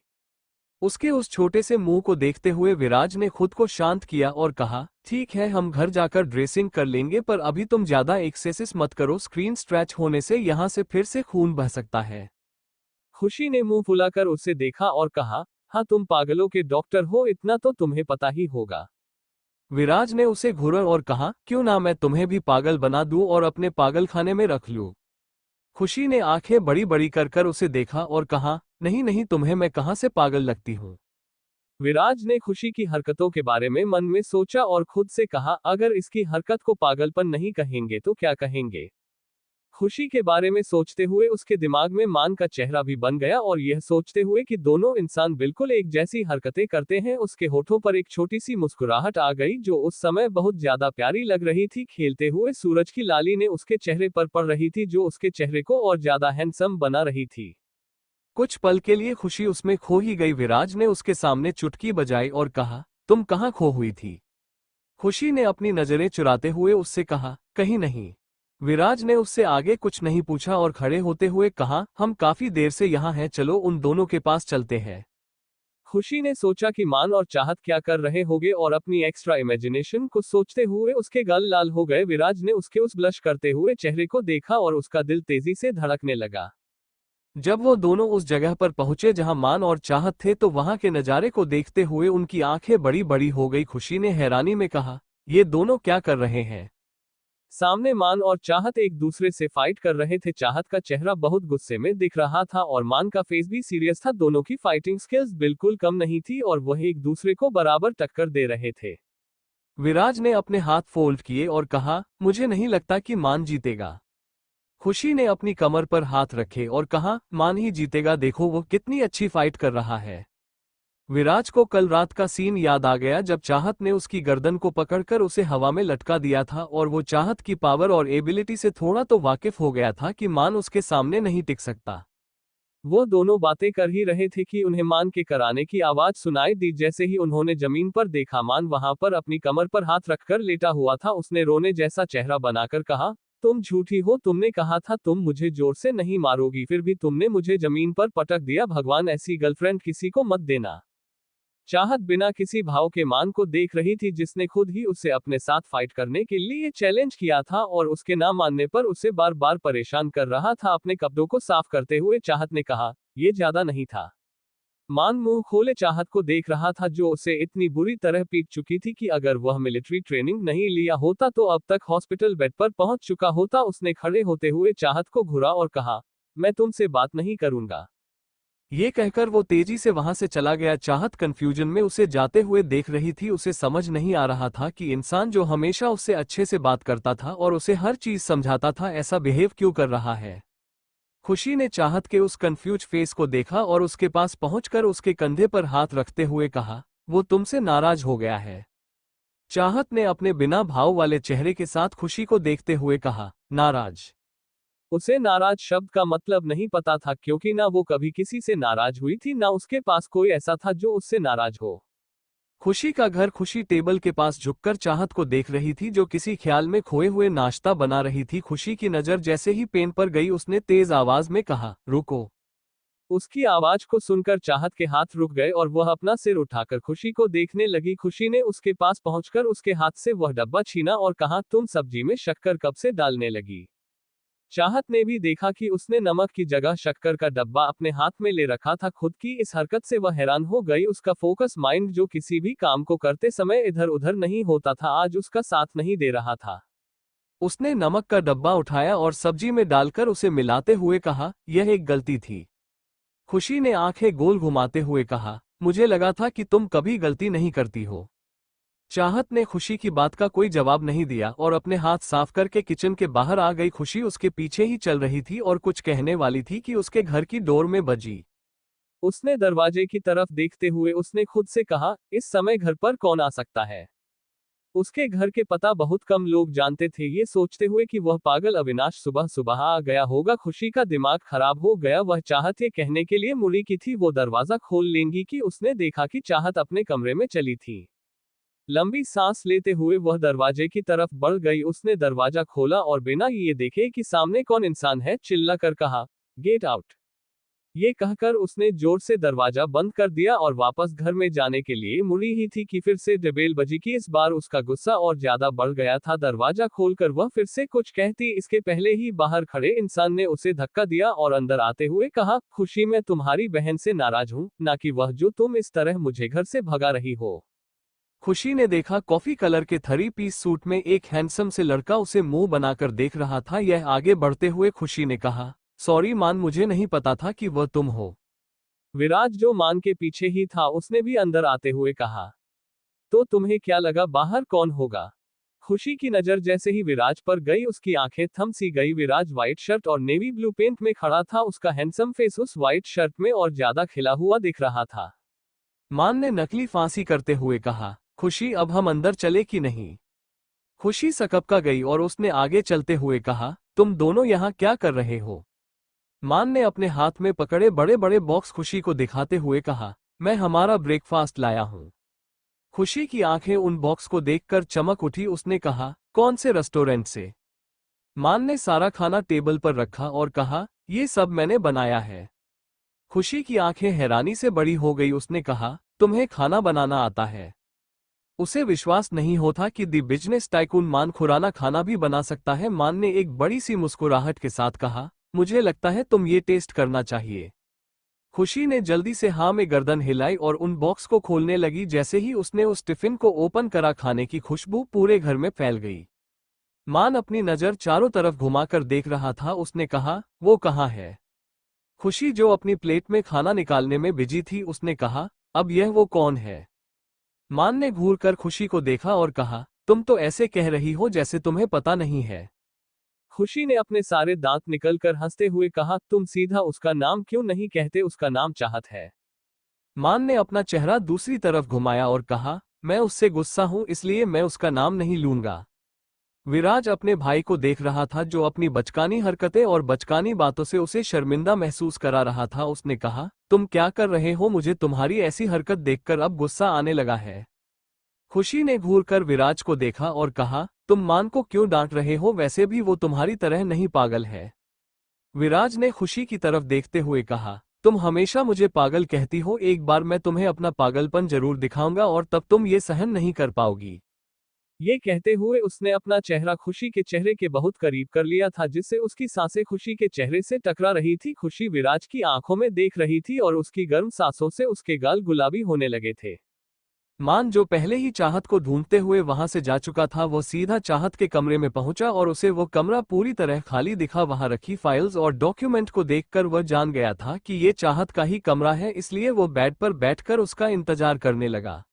उसके उस छोटे से मुंह को देखते हुए विराज ने खुद को शांत किया और कहा, ठीक है, हम घर जाकर ड्रेसिंग कर लेंगे, पर अभी तुम ज्यादा एक्सरसाइज मत करो, स्क्रीन स्ट्रेच होने से यहाँ से फिर से खून बह सकता है। खुशी ने मुंह फुलाकर उसे देखा और कहा, हाँ, तुम पागलों के डॉक्टर हो, इतना तो तुम्हें पता ही होगा। विराज ने उसे घूरा और कहा, क्यों ना मैं तुम्हें भी पागल बना दूं और अपने पागल खाने में रख लूं। खुशी ने आंखें बड़ी बड़ी कर कर उसे देखा और कहा, नहीं नहीं, तुम्हें मैं कहां से पागल लगती हूँ। विराज ने खुशी की हरकतों के बारे में मन में सोचा और खुद से कहा, अगर इसकी हरकत को पागलपन नहीं कहेंगे तो क्या कहेंगे। खुशी के बारे में सोचते हुए उसके दिमाग में मान का चेहरा भी बन गया और यह सोचते हुए कि दोनों इंसान बिल्कुल एक जैसी हरकतें करते हैं, उसके होठों पर एक छोटी सी मुस्कुराहट आ गई जो उस समय बहुत ज्यादा प्यारी लग रही थी। खेलते हुए सूरज की लाली ने उसके चेहरे पर पड़ रही थी जो उसके चेहरे को और ज्यादा हैंडसम बना रही थी। कुछ पल के लिए खुशी उसमें खो ही गई। विराज ने उसके सामने चुटकी बजाई और कहा, तुम कहाँ खो हुई थी? खुशी ने अपनी नजरें चुराते हुए उससे कहा, कहीं नहीं। विराज ने उससे आगे कुछ नहीं पूछा और खड़े होते हुए कहा, हम काफी देर से यहाँ हैं, चलो उन दोनों के पास चलते हैं। खुशी ने सोचा कि मान और चाहत क्या कर रहे होंगे और अपनी एक्स्ट्रा इमेजिनेशन को सोचते हुए उसके गाल लाल हो गए। विराज ने उसके उस ब्लश करते हुए चेहरे को देखा और उसका दिल तेजी से धड़कने लगा। जब वो दोनों उस जगह पर पहुंचे जहां मान और चाहत थे तो वहां के नजारे को देखते हुए उनकी आंखें बड़ी बड़ी हो गई। खुशी ने हैरानी में कहा, ये दोनों क्या कर रहे हैं? सामने मान और चाहत एक दूसरे से फाइट कर रहे थे। चाहत का चेहरा बहुत गुस्से में दिख रहा था और मान का फेस भी सीरियस था। दोनों की फाइटिंग स्किल्स बिल्कुल कम नहीं थी और वह एक दूसरे को बराबर टक्कर दे रहे थे। विराज ने अपने हाथ फोल्ड किए और कहा, मुझे नहीं लगता कि मान जीतेगा। खुशी ने अपनी कमर पर हाथ रखे और कहा, मान ही जीतेगा, देखो वो कितनी अच्छी फाइट कर रहा है। विराज को कल रात का सीन याद आ गया जब चाहत ने उसकी गर्दन को पकड़कर उसे हवा में लटका दिया था और वो चाहत की पावर और एबिलिटी से थोड़ा तो वाकिफ हो गया था कि मान उसके सामने नहीं टिक सकता। वो दोनों बातें कर ही रहे थे कि उन्हें मान के कराने की आवाज सुनाई दी। जैसे ही उन्होंने जमीन पर देखा, मान वहां पर अपनी कमर पर हाथ रखकर लेटा हुआ था। उसने रोने जैसा चेहरा बनाकर कहा, तुम झूठी हो, तुमने कहा था तुम मुझे जोर से नहीं मारोगी, फिर भी तुमने मुझे जमीन पर पटक दिया। भगवान, ऐसी गर्लफ्रेंड किसी को मत देना। चाहत बिना किसी भाव के मान को देख रही थी जिसने खुद ही उसे अपने साथ फाइट करने के लिए चैलेंज किया था और उसके ना मानने पर उसे बार बार परेशान कर रहा था। अपने कपड़ों को साफ करते हुए चाहत ने कहा, ये ज्यादा नहीं था। मान मुंह खोले चाहत को देख रहा था जो उसे इतनी बुरी तरह पीट चुकी थी कि अगर वह मिलिट्री ट्रेनिंग नहीं लिया होता तो अब तक हॉस्पिटल बेड पर पहुंच चुका होता। उसने खड़े होते हुए चाहत को घूरा और कहा, मैं तुमसे बात नहीं करूंगा। ये कहकर वो तेजी से वहां से चला गया। चाहत कंफ्यूजन में उसे जाते हुए देख रही थी। उसे समझ नहीं आ रहा था कि इंसान जो हमेशा उससे अच्छे से बात करता था और उसे हर चीज समझाता था ऐसा बिहेव क्यों कर रहा है। खुशी ने चाहत के उस कंफ्यूज फेस को देखा और उसके पास पहुंचकर उसके कंधे पर हाथ रखते हुए कहा, वो तुमसे नाराज हो गया है। चाहत ने अपने बिना भाव वाले चेहरे के साथ खुशी को देखते हुए कहा, नाराज? उसे नाराज शब्द का मतलब नहीं पता था क्योंकि ना वो कभी किसी से नाराज हुई थी, ना उसके पास कोई ऐसा था जो उससे नाराज हो। खुशी का घर। खुशी टेबल के पास झुककर चाहत को देख रही थी जो किसी ख्याल में खोए हुए नाश्ता बना रही थी। खुशी की नजर जैसे ही पेन पर गई उसने तेज आवाज में कहा, रुको। उसकी आवाज को सुनकर चाहत के हाथ रुक गए और वह अपना सिर उठाकर खुशी को देखने लगी। खुशी ने उसके पास पहुंचकर उसके हाथ से वह डब्बा छीना और कहा, तुम सब्जी में शक्कर कब से डालने लगी? चाहत ने भी देखा कि उसने नमक की जगह शक्कर का डब्बा अपने हाथ में ले रखा था। खुद की इस हरकत से वह हैरान हो गई। उसका फोकस माइंड जो किसी भी काम को करते समय इधर उधर नहीं होता था, आज उसका साथ नहीं दे रहा था। उसने नमक का डब्बा उठाया और सब्जी में डालकर उसे मिलाते हुए कहा, यह एक गलती थी। खुशी ने आंखें गोल घुमाते हुए कहा, मुझे लगा था कि तुम कभी गलती नहीं करती हो। चाहत ने खुशी की बात का कोई जवाब नहीं दिया और अपने हाथ साफ करके किचन के बाहर आ गई। खुशी उसके पीछे ही चल रही थी और कुछ कहने वाली थी कि उसके घर की डोर में बजी। उसने दरवाजे की तरफ देखते हुए उसने खुद से कहा, इस समय घर पर कौन आ सकता है? उसके घर के पता बहुत कम लोग जानते थे। ये सोचते हुए कि वह पागल अविनाश सुबह सुबह आ गया होगा, खुशी का दिमाग खराब हो गया। वह चाहत ये कहने के लिए मुड़ी की थी वो दरवाजा खोल लेंगी कि उसने देखा कि चाहत अपने कमरे में चली थी। लंबी सांस लेते हुए वह दरवाजे की तरफ बढ़ गई। उसने दरवाजा खोला और बिना ये देखे कि सामने कौन इंसान है चिल्लाकर कहा, गेट आउट। ये कहकर उसने जोर से दरवाजा बंद कर दिया और वापस घर में जाने के लिए मुड़ी ही थी कि फिर से डबेल बजी की। इस बार उसका गुस्सा और ज्यादा बढ़ गया था। दरवाजा खोलकर वह फिर से कुछ कहती, इसके पहले ही बाहर खड़े इंसान ने उसे धक्का दिया और अंदर आते हुए कहा, खुशी मैं तुम्हारी बहन से नाराज हूं, ना कि वह जो तुम इस तरह मुझे घर से भगा रही हो। खुशी ने देखा कॉफी कलर के 3 पीस सूट में एक हैंडसम से लड़का उसे मुंह बनाकर देख रहा था। यह आगे बढ़ते हुए खुशी ने कहा, सॉरी मान, मुझे नहीं पता था कि वह तुम हो। विराज जो मान के पीछे ही था उसने भी अंदर आते हुए कहा, तो तुम्हें क्या लगा बाहर कौन होगा? खुशी की नजर जैसे ही विराज पर गई उसकी आंखें थम सी गई। विराज व्हाइट शर्ट और नेवी ब्लू पेंट में खड़ा था, उसका हैंडसम फेस उस व्हाइट शर्ट में और ज्यादा खिला हुआ दिख रहा था। मान ने नकली फांसी करते हुए कहा, खुशी अब हम अंदर चले कि नहीं? खुशी सकपका गई और उसने आगे चलते हुए कहा, तुम दोनों यहाँ क्या कर रहे हो? मान ने अपने हाथ में पकड़े बड़े बड़े बॉक्स खुशी को दिखाते हुए कहा, मैं हमारा ब्रेकफास्ट लाया हूँ। खुशी की आंखें उन बॉक्स को देखकर चमक उठी। उसने कहा, कौन से रेस्टोरेंट से? मान ने सारा खाना टेबल पर रखा और कहा, ये सब मैंने बनाया है। खुशी की आंखें हैरानी से बड़ी हो गई। उसने कहा, तुम्हें खाना बनाना आता है? उसे विश्वास नहीं होता कि दी बिजनेस टाइकून मान खुराना खाना भी बना सकता है। मान ने एक बड़ी सी मुस्कुराहट के साथ कहा, मुझे लगता है तुम ये टेस्ट करना चाहिए। खुशी ने जल्दी से हाँ में गर्दन हिलाई और उन बॉक्स को खोलने लगी। जैसे ही उसने उस टिफिन को ओपन करा, खाने की खुशबू पूरे घर में फैल गई। मान अपनी नजर चारों तरफ घुमाकर देख रहा था। उसने कहा, वो कहाँ है? खुशी जो अपनी प्लेट में खाना निकालने में बिजी थी, उसने कहा, अब यह वो कौन है? मान ने घूरकर खुशी को देखा और कहा, तुम तो ऐसे कह रही हो जैसे तुम्हें पता नहीं है। खुशी ने अपने सारे दांत निकलकर हंसते हुए कहा, तुम सीधा उसका नाम क्यों नहीं कहते? उसका नाम चाहत है। मान ने अपना चेहरा दूसरी तरफ घुमाया और कहा, मैं उससे गुस्सा हूं, इसलिए मैं उसका नाम नहीं लूंगा। विराज अपने भाई को देख रहा था, जो अपनी बचकानी हरकतें और बचकानी बातों से उसे शर्मिंदा महसूस करा रहा था। उसने कहा, तुम क्या कर रहे हो? मुझे तुम्हारी ऐसी हरकत देखकर अब गुस्सा आने लगा है। खुशी ने घूरकर विराज को देखा और कहा, तुम मान को क्यों डांट रहे हो? वैसे भी वो तुम्हारी तरह नहीं पागल है। विराज ने खुशी की तरफ देखते हुए कहा, तुम हमेशा मुझे पागल कहती हो, एक बार मैं तुम्हें अपना पागलपन जरूर दिखाऊंगा और तब तुम ये सहन नहीं कर पाओगी। ये कहते हुए उसने अपना चेहरा खुशी के चेहरे के बहुत करीब कर लिया था, जिससे उसकी सांसें खुशी के चेहरे से टकरा रही थी। खुशी विराज की आंखों में देख रही थी और उसकी गर्म सांसों से उसके गाल गुलाबी होने लगे थे। मान जो पहले ही चाहत को ढूंढते हुए वहां से जा चुका था, वो सीधा चाहत के कमरे में पहुंचा और उसे वो कमरा पूरी तरह खाली दिखा। वहां रखी फाइल्स और डॉक्यूमेंट को देखकर वह जान गया था कि ये चाहत का ही कमरा है, इसलिए वो बेड पर बैठकर उसका इंतजार करने लगा।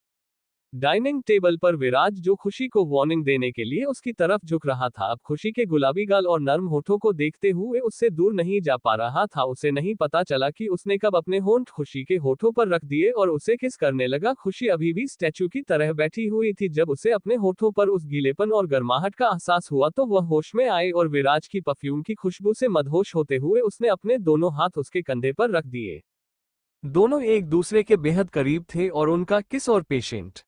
डाइनिंग टेबल पर विराज, जो खुशी को वार्निंग देने के लिए उसकी तरफ झुक रहा था, अब खुशी के गुलाबी गाल और नर्म होठों को देखते हुए उससे दूर नहीं जा पा रहा था। उसे नहीं पता चला कि उसने कब अपने होंठ खुशी के होठों पर रख दिए और उसे किस करने लगा। खुशी अभी भी स्टैचू की तरह बैठी हुई थी। जब उसे अपने होठों पर उस गीलेपन और गर्माहट का एहसास हुआ तो वह होश में आए और विराज की परफ्यूम की खुशबू से मदहोश होते हुए उसने अपने दोनों हाथ उसके कंधे पर रख दिए। दोनों एक दूसरे के बेहद करीब थे और उनका किस और पेशेंट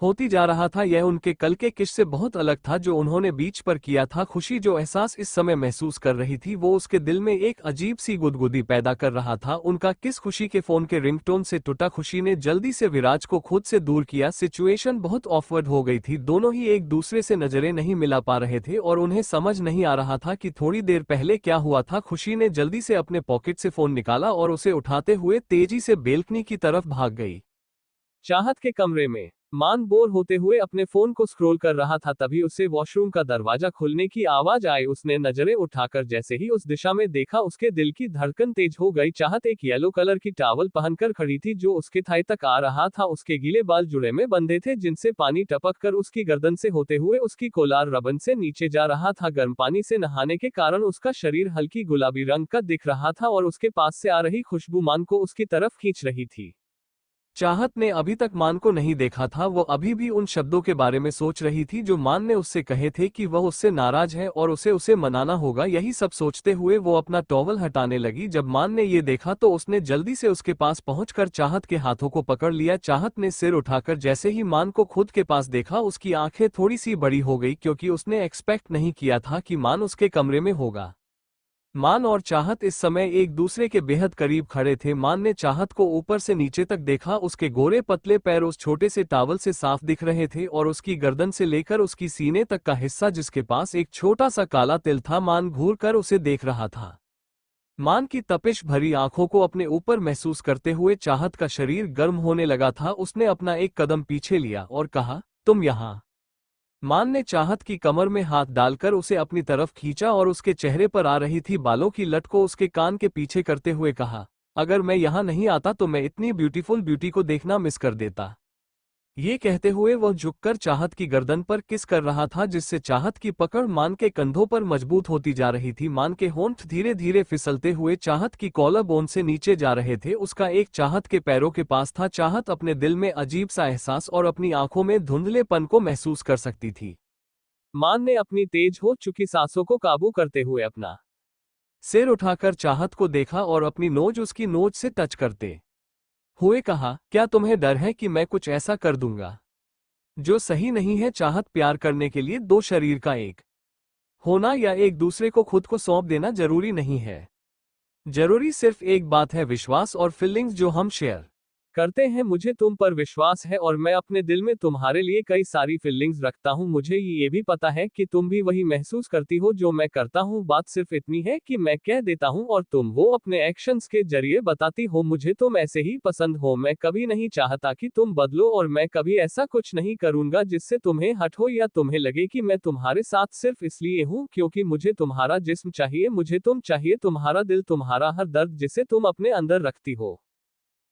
होती जा रहा था। यह उनके कल के किस से बहुत अलग था जो उन्होंने बीच पर किया था। खुशी जो एहसास इस समय महसूस कर रही थी, वो उसके दिल में एक अजीब सी गुदगुदी पैदा कर रहा था। उनका किस खुशी के फोन के रिंगटोन से टूटा। खुशी ने जल्दी से विराज को खुद से दूर किया। सिचुएशन बहुत ऑकवर्ड हो गई थी। दोनों ही एक दूसरे से नजरें नहीं मिला पा रहे थे और उन्हें समझ नहीं आ रहा था कि थोड़ी देर पहले क्या हुआ था। खुशी ने जल्दी से अपने पॉकेट से फोन निकाला और उसे उठाते हुए तेजी से बेल्कनी की तरफ भाग गई। चाहत के कमरे में मान बोर होते हुए अपने फोन को स्क्रॉल कर रहा था, तभी उसे वॉशरूम का दरवाजा खुलने की आवाज आई। उसने नजरें उठाकर जैसे ही उस दिशा में देखा, उसके दिल की धड़कन तेज हो गई। चाहत एक येलो कलर की टॉवल पहनकर खड़ी थी जो उसके थाई तक आ रहा था। उसके गीले बाल जुड़े में बंधे थे, जिनसे पानी टपक कर उसकी गर्दन से होते हुए उसकी कोलार रबन से नीचे जा रहा था। गर्म पानी से नहाने के कारण उसका शरीर हल्की गुलाबी रंग का दिख रहा था और उसके पास से आ रही खुशबू मान को उसकी तरफ खींच रही थी। चाहत ने अभी तक मान को नहीं देखा था। वो अभी भी उन शब्दों के बारे में सोच रही थी जो मान ने उससे कहे थे कि वह उससे नाराज है और उसे मनाना होगा। यही सब सोचते हुए वो अपना टॉवल हटाने लगी। जब मान ने ये देखा तो उसने जल्दी से उसके पास पहुंचकर चाहत के हाथों को पकड़ लिया। चाहत ने सिर उठाकर जैसे ही मान को खुद के पास देखा, उसकी आंखें थोड़ी सी बड़ी हो गई, क्योंकि उसने एक्सपेक्ट नहीं किया था कि मान उसके कमरे में होगा। मान और चाहत इस समय एक दूसरे के बेहद करीब खड़े थे। मान ने चाहत को ऊपर से नीचे तक देखा। उसके गोरे पतले पैर उस छोटे से टॉवल से साफ दिख रहे थे और उसकी गर्दन से लेकर उसकी सीने तक का हिस्सा, जिसके पास एक छोटा सा काला तिल था। मान घूरकर उसे देख रहा था। मान की तपिश भरी आंखों को अपने ऊपर महसूस करते हुए चाहत का शरीर गर्म होने लगा था। उसने अपना एक कदम पीछे लिया और कहा, तुम यहाँ। मान ने चाहत की कमर में हाथ डालकर उसे अपनी तरफ खींचा और उसके चेहरे पर आ रही थी बालों की लट को उसके कान के पीछे करते हुए कहा, अगर मैं यहाँ नहीं आता तो मैं इतनी ब्यूटीफुल ब्यूटी को देखना मिस कर देता। ये कहते हुए वह झुककर चाहत की गर्दन पर किस कर रहा था, जिससे चाहत की पकड़ मान के कंधों पर मजबूत होती जा रही थी। मान के होंठ धीरे धीरे फिसलते हुए चाहत की कॉलर बोन से नीचे जा रहे थे। उसका एक चाहत के पैरों के पास था। चाहत अपने दिल में अजीब सा एहसास और अपनी आंखों में धुंधलेपन को महसूस कर सकती थी। मान ने अपनी तेज हो चुकी सांसों को काबू करते हुए अपना सिर उठाकर चाहत को देखा और अपनी नोज उसकी नोज से टच करते हुए कहा, क्या तुम्हें डर है कि मैं कुछ ऐसा कर दूंगा जो सही नहीं है? चाहत, प्यार करने के लिए दो शरीर का एक होना या एक दूसरे को खुद को सौंप देना जरूरी नहीं है। जरूरी सिर्फ एक बात है, विश्वास और फीलिंग्स जो हम शेयर करते हैं। मुझे तुम पर विश्वास है और मैं अपने दिल में तुम्हारे लिए कई सारी फीलिंग्स रखता हूँ। मुझे ये भी पता है कि तुम भी वही महसूस करती हो जो मैं करता हूँ। बात सिर्फ इतनी है कि मैं कह देता हूँ और तुम वो अपने एक्शंस के जरिए बताती हो। मुझे तुम ऐसे ही पसंद हो। मैं कभी नहीं चाहता कि तुम बदलो और मैं कभी ऐसा कुछ नहीं करूंगा जिससे तुम्हें हट हो या तुम्हें लगे कि मैं तुम्हारे साथ सिर्फ इसलिए हूँ क्योंकि मुझे तुम्हारा जिस्म चाहिए। मुझे तुम चाहिए, तुम्हारा दिल, तुम्हारा हर दर्द जिसे तुम अपने अंदर रखती हो।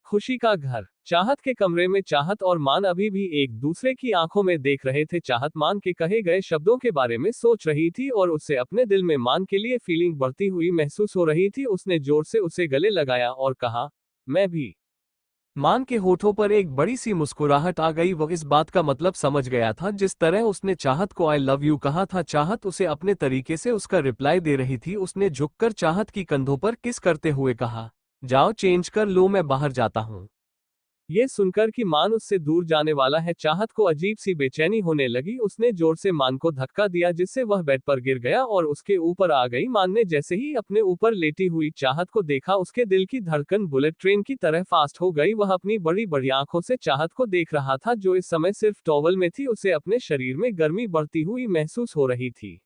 खुशी का घर। चाहत के कमरे में चाहत और मान अभी भी एक दूसरे की आंखों में देख रहे थे। चाहत मान के कहे गए शब्दों के बारे में सोच रही थी और उससे अपने दिल में मान के लिए फीलिंग बढ़ती हुई महसूस हो रही थी। उसने जोर से उसे गले लगाया और कहा, मैं भी। मान के होठों पर एक बड़ी सी मुस्कुराहट आ गई। वह इस बात का मतलब समझ गया था। जिस तरह उसने चाहत को आई लव यू कहा था, चाहत उसे अपने तरीके से उसका रिप्लाई दे रही थी। उसने झुककर चाहत की कंधों पर किस करते हुए कहा, जाओ चेंज कर लो, मैं बाहर जाता हूँ। ये सुनकर कि मान उससे दूर जाने वाला है, चाहत को अजीब सी बेचैनी होने लगी। उसने जोर से मान को धक्का दिया जिससे वह बेड पर गिर गया और उसके ऊपर आ गई। मान ने जैसे ही अपने ऊपर लेटी हुई चाहत को देखा, उसके दिल की धड़कन बुलेट ट्रेन की तरह फास्ट हो गई। वह अपनी बड़ी बड़ी आंखों से चाहत को देख रहा था जो इस समय सिर्फ टॉवल में थी। उसे अपने शरीर में गर्मी बढ़ती हुई महसूस हो रही थी।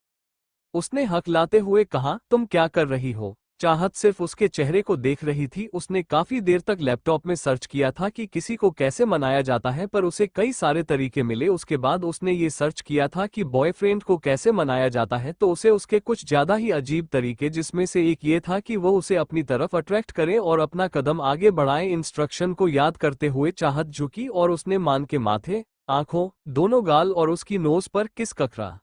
उसने हकलाते हुए कहा, तुम क्या कर रही हो? चाहत सिर्फ उसके चेहरे को देख रही थी। उसने काफी देर तक लैपटॉप में सर्च किया था कि किसी को कैसे मनाया जाता है, पर उसे कई सारे तरीके मिले। उसके बाद उसने ये सर्च किया था कि बॉयफ्रेंड को कैसे मनाया जाता है, तो उसे उसके कुछ ज्यादा ही अजीब तरीके, जिसमें से एक ये था कि वो उसे अपनी तरफ अट्रैक्ट करे और अपना कदम आगे बढ़ाए। इंस्ट्रक्शन को याद करते हुए चाहत झुकी और उसने मान के माथे, आंखों, दोनों गाल और उसकी नोज पर किस ककरा।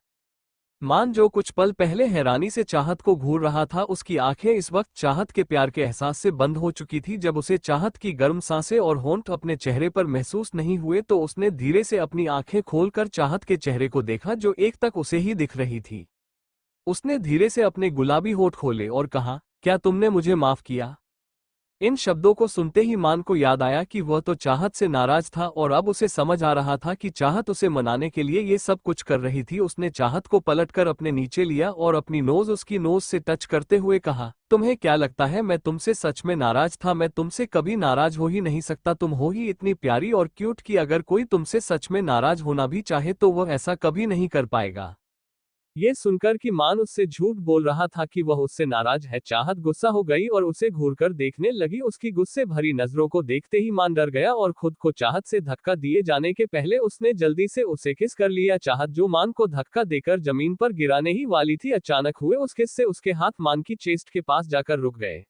मान जो कुछ पल पहले हैरानी से चाहत को घूर रहा था, उसकी आंखें इस वक्त चाहत के प्यार के एहसास से बंद हो चुकी थी। जब उसे चाहत की गर्म सांसें और होंठ अपने चेहरे पर महसूस नहीं हुए तो उसने धीरे से अपनी आंखें खोलकर चाहत के चेहरे को देखा जो एक तक उसे ही दिख रही थी। उसने धीरे से अपने गुलाबी होंठ खोले और कहा, क्या तुमने मुझे माफ किया? इन शब्दों को सुनते ही मान को याद आया कि वह तो चाहत से नाराज था और अब उसे समझ आ रहा था कि चाहत उसे मनाने के लिए ये सब कुछ कर रही थी। उसने चाहत को पलटकर अपने नीचे लिया और अपनी नोज उसकी नोज से टच करते हुए कहा, तुम्हें क्या लगता है मैं तुमसे सच में नाराज था? मैं तुमसे कभी नाराज हो ही नहीं सकता। तुम हो ही इतनी प्यारी और क्यूट कि अगर कोई तुमसे सच में नाराज होना भी चाहे तो वह ऐसा कभी नहीं कर पाएगा। ये सुनकर कि मान उससे झूठ बोल रहा था कि वह उससे नाराज है, चाहत गुस्सा हो गई और उसे घूरकर देखने लगी। उसकी गुस्से भरी नजरों को देखते ही मान डर गया और खुद को चाहत से धक्का दिए जाने के पहले उसने जल्दी से उसे किस कर लिया। चाहत जो मान को धक्का देकर जमीन पर गिराने ही वाली थी, अचानक हुए उस किस से उसके हाथ मान की चेस्ट के पास जाकर रुक गए।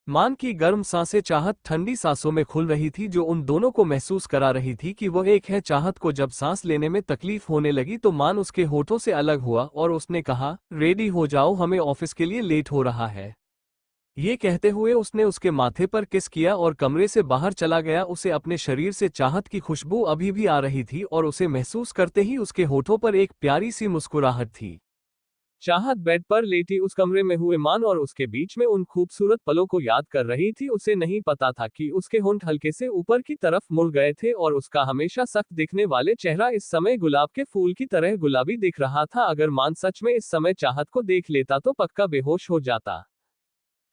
मान की गर्म सांसें चाहत ठंडी सांसों में खुल रही थी जो उन दोनों को महसूस करा रही थी कि वह एक है। चाहत को जब सांस लेने में तकलीफ होने लगी तो मान उसके होठों से अलग हुआ और उसने कहा, रेडी हो जाओ, हमें ऑफिस के लिए लेट हो रहा है। ये कहते हुए उसने उसके माथे पर किस किया और कमरे से बाहर चला गया। उसे अपने शरीर से चाहत की खुशबू अभी भी आ रही थी और उसे महसूस करते ही उसके होठों पर एक प्यारी सी मुस्कुराहट थी। चाहत बेड पर लेटी उस कमरे में हुए मान और उसके बीच में उन खूबसूरत पलों को याद कर रही थी। उसे नहीं पता था कि उसके होंठ हल्के से ऊपर की तरफ मुड़ गए थे और उसका हमेशा सख्त दिखने वाले चेहरा इस समय गुलाब के फूल की तरह गुलाबी दिख रहा था। अगर मान सच में इस समय चाहत को देख लेता तो पक्का बेहोश हो जाता।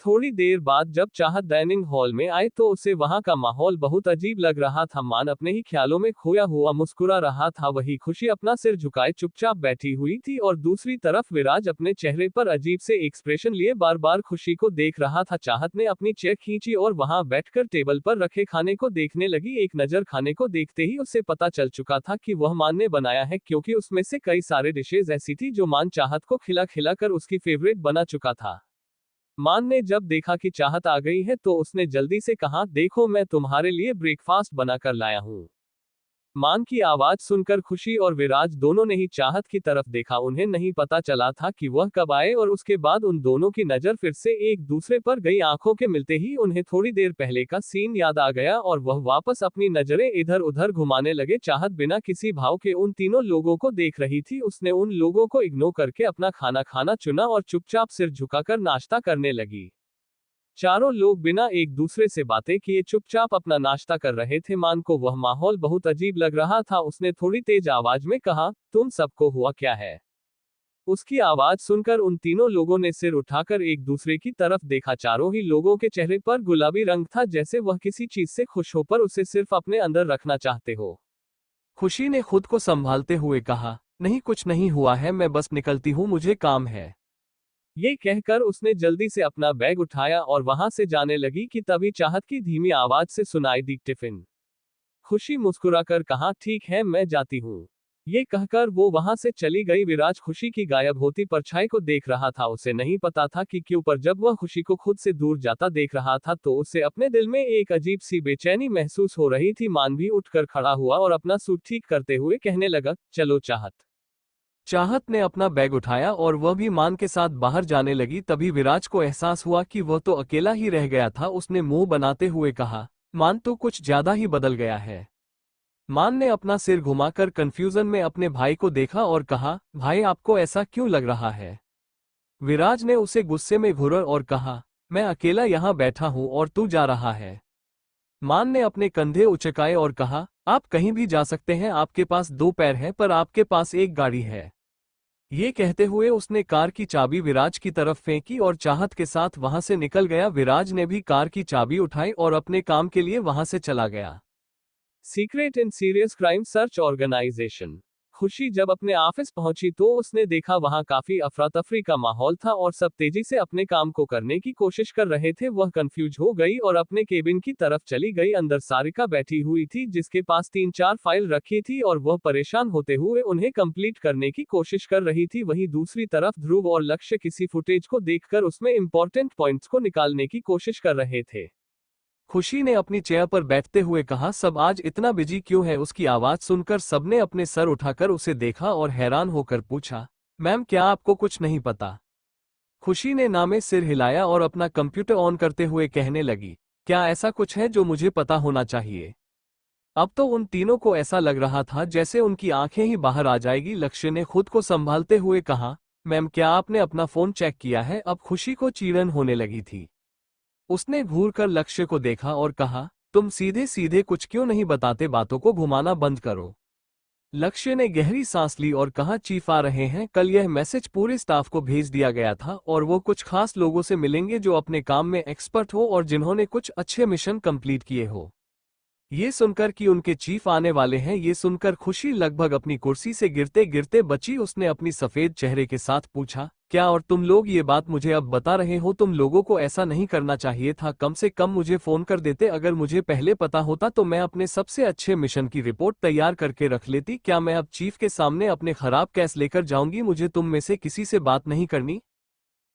थोड़ी देर बाद जब चाहत डाइनिंग हॉल में आए तो उसे वहां का माहौल बहुत अजीब लग रहा था। मान अपने ही ख्यालों में खोया हुआ मुस्कुरा रहा था। वही खुशी अपना सिर झुकाए चुपचाप बैठी हुई थी और दूसरी तरफ विराज अपने चेहरे पर अजीब से एक्सप्रेशन लिए बार बार खुशी को देख रहा था। चाहत ने अपनी चेयर खींची और वहां बैठकर टेबल पर रखे खाने को देखने लगी। एक नजर खाने को देखते ही उसे पता चल चुका था कि वह मान ने बनाया है, क्योंकि उसमें से कई सारे डिशेज ऐसी थी जो मान चाहत को खिला खिला कर उसकी फेवरेट बना चुका था। मान ने जब देखा कि चाहत आ गई है तो उसने जल्दी से कहा, देखो मैं तुम्हारे लिए ब्रेकफास्ट बनाकर लाया हूँ। मान की आवाज सुनकर खुशी और विराज दोनों ने ही चाहत की तरफ देखा। उन्हें नहीं पता चला था कि वह कब आए और उसके बाद उन दोनों की नजर फिर से एक दूसरे पर गई। आंखों के मिलते ही उन्हें थोड़ी देर पहले का सीन याद आ गया और वह वापस अपनी नजरें इधर उधर घुमाने लगे। चाहत बिना किसी भाव के उन तीनों लोगों को देख रही थी। उसने उन लोगों को इग्नोर करके अपना खाना खाना चुना और चुपचाप सिर झुकाकर नाश्ता करने लगी। चारों लोग बिना एक दूसरे से बातें किए चुपचाप अपना नाश्ता कर रहे थे। मान को वह माहौल बहुत अजीब लग रहा था। उसने थोड़ी तेज आवाज में कहा, तुम सबको हुआ क्या है? उसकी आवाज सुनकर उन तीनों लोगों ने सिर उठाकर एक दूसरे की तरफ देखा। चारों ही लोगों के चेहरे पर गुलाबी रंग था, जैसे वह किसी चीज से खुश होकर उसे सिर्फ अपने अंदर रखना चाहते हो। खुशी ने खुद को संभालते हुए कहा, नहीं कुछ नहीं हुआ है, मैं बस निकलती हूँ, मुझे काम है। ये कहकर उसने जल्दी से अपना बैग उठाया और वहां से जाने लगी कि तभी चाहत की धीमी आवाज से सुनाई दी, टिफिन। खुशी मुस्कुराकर कहा, ठीक है मैं जाती हूँ। ये कहकर वो वहां से चली गई। विराज खुशी की गायब होती परछाई को देख रहा था। उसे नहीं पता था कि क्यों, पर जब वह खुशी को खुद से दूर जाता देख रहा था तो उसे अपने दिल में एक अजीब सी बेचैनी महसूस हो रही थी। मान भी उठकर खड़ा हुआ और अपना सूट ठीक करते हुए कहने लगा, चलो चाहत। चाहत ने अपना बैग उठाया और वह भी मान के साथ बाहर जाने लगी। तभी विराज को एहसास हुआ कि वह तो अकेला ही रह गया था। उसने मुंह बनाते हुए कहा, मान तो कुछ ज्यादा ही बदल गया है। मान ने अपना सिर घुमाकर कंफ्यूजन में अपने भाई को देखा और कहा, भाई आपको ऐसा क्यों लग रहा है? विराज ने उसे गुस्से में घूरा और कहा, मैं अकेला यहाँ बैठा हूँ और तू जा रहा है। मान ने अपने कंधे उचकाए और कहा, आप कहीं भी जा सकते हैं, आपके पास दो पैर हैं पर आपके पास एक गाड़ी है। ये कहते हुए उसने कार की चाबी विराज की तरफ फेंकी और चाहत के साथ वहां से निकल गया। विराज ने भी कार की चाबी उठाई और अपने काम के लिए वहां से चला गया। Secret and serious crime search organisation. Khushi जब अपने ऑफिस पहुंची तो उसने देखा वहां काफी अफरा तफरी का माहौल था और सब तेजी से अपने काम को करने की कोशिश कर रहे थे। वह कंफ्यूज हो गई और अपने केबिन की तरफ चली गई। अंदर सारिका बैठी हुई थी जिसके पास 3-4 फाइल रखी थी और वह परेशान होते हुए उन्हें कंप्लीट करने की कोशिश कर रही थी। वहीं दूसरी तरफ ध्रुव और लक्ष्य किसी फुटेज को देखकर उसमें इंपॉर्टेंट पॉइंट्स को निकालने की कोशिश कर रहे थे। खुशी ने अपनी चेयर पर बैठते हुए कहा, सब आज इतना बिजी क्यों है? उसकी आवाज सुनकर सबने अपने सर उठाकर उसे देखा और हैरान होकर पूछा, मैम क्या आपको कुछ नहीं पता? खुशी ने नामे सिर हिलाया और अपना कंप्यूटर ऑन करते हुए कहने लगी, क्या ऐसा कुछ है जो मुझे पता होना चाहिए? अब तो उन तीनों को ऐसा लग रहा था जैसे उनकी आंखें ही बाहर आ जाएगी। लक्ष्य ने खुद को संभालते हुए कहा, मैम क्या आपने अपना फोन चेक किया है? अब खुशी को चिढ़न होने लगी थी। उसने घूरकर लक्ष्य को देखा और कहा, तुम सीधे सीधे कुछ क्यों नहीं बताते, बातों को घुमाना बंद करो। लक्ष्य ने गहरी सांस ली और कहा, चीफ आ रहे हैं। कल यह मैसेज पूरे स्टाफ को भेज दिया गया था और वो कुछ खास लोगों से मिलेंगे जो अपने काम में एक्सपर्ट हो और जिन्होंने कुछ अच्छे मिशन कंप्लीट किए हो। ये सुनकर कि उनके चीफ आने वाले हैं, ये सुनकर खुशी लगभग अपनी कुर्सी से गिरते गिरते बची। उसने अपनी सफेद चेहरे के साथ पूछा, क्या और तुम लोग ये बात मुझे अब बता रहे हो? तुम लोगों को ऐसा नहीं करना चाहिए था, कम से कम मुझे फोन कर देते। अगर मुझे पहले पता होता तो मैं अपने सबसे अच्छे मिशन की रिपोर्ट तैयार करके रख लेती। क्या मैं अब चीफ के सामने अपने खराब केस लेकर जाऊंगी? मुझे तुम में से किसी से बात नहीं करनी।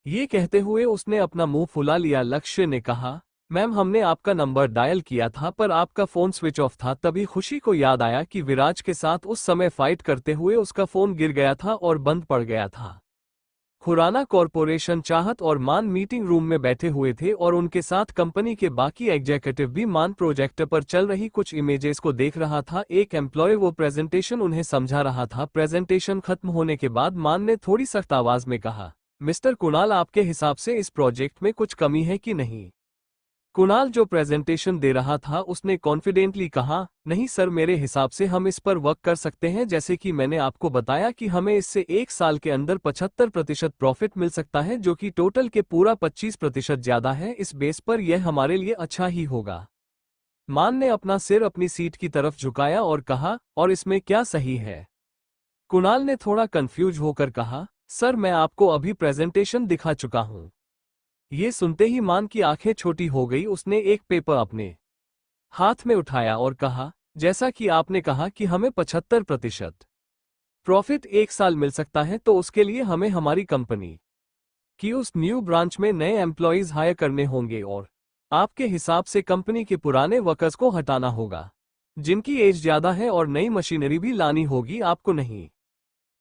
ये कहते हुए उसने अपना मुंह फुला लिया। लक्ष्य ने कहा, मैम हमने आपका नंबर डायल किया था पर आपका फोन स्विच ऑफ था। तभी खुशी को याद आया कि विराज के साथ उस समय फाइट करते हुए उसका फोन गिर गया था और बंद पड़ गया था। खुराना कॉरपोरेशन चाहत और मान मीटिंग रूम में बैठे हुए थे और उनके साथ कंपनी के बाकी एग्जीक्यूटिव भी। मान प्रोजेक्टर पर चल रही कुछ इमेजेस को देख रहा था। एक एम्प्लॉय वो प्रेजेंटेशन उन्हें समझा रहा था। प्रेजेंटेशन खत्म होने के बाद मान ने थोड़ी सख्त आवाज में कहा, मिस्टर कुणाल आपके हिसाब से इस प्रोजेक्ट में कुछ कमी है कि नहीं? कुणाल जो प्रेजेंटेशन दे रहा था उसने कॉन्फिडेंटली कहा, नहीं सर, मेरे हिसाब से हम इस पर वर्क कर सकते हैं। जैसे कि मैंने आपको बताया कि हमें इससे 1 साल के अंदर 75% प्रॉफिट मिल सकता है, जो कि टोटल के पूरा 25% ज्यादा है। इस बेस पर यह हमारे लिए अच्छा ही होगा। मान ने अपना सिर अपनी सीट की तरफ झुकाया और कहा, और इसमें क्या सही है? कुणाल ने थोड़ा कंफ्यूज होकर कहा, सर मैं आपको अभी प्रेजेंटेशन दिखा चुका हूं। ये सुनते ही मान की आंखें छोटी हो गई। उसने एक पेपर अपने हाथ में उठाया और कहा, जैसा कि आपने कहा कि हमें 75% प्रॉफिट 1 साल मिल सकता है, तो उसके लिए हमें हमारी कंपनी की उस न्यू ब्रांच में नए एम्प्लॉयज हायर करने होंगे और आपके हिसाब से कंपनी के पुराने वर्कर्स को हटाना होगा। जिनकी एज ज्यादा है और नई मशीनरी भी लानी होगी। आपको नहीं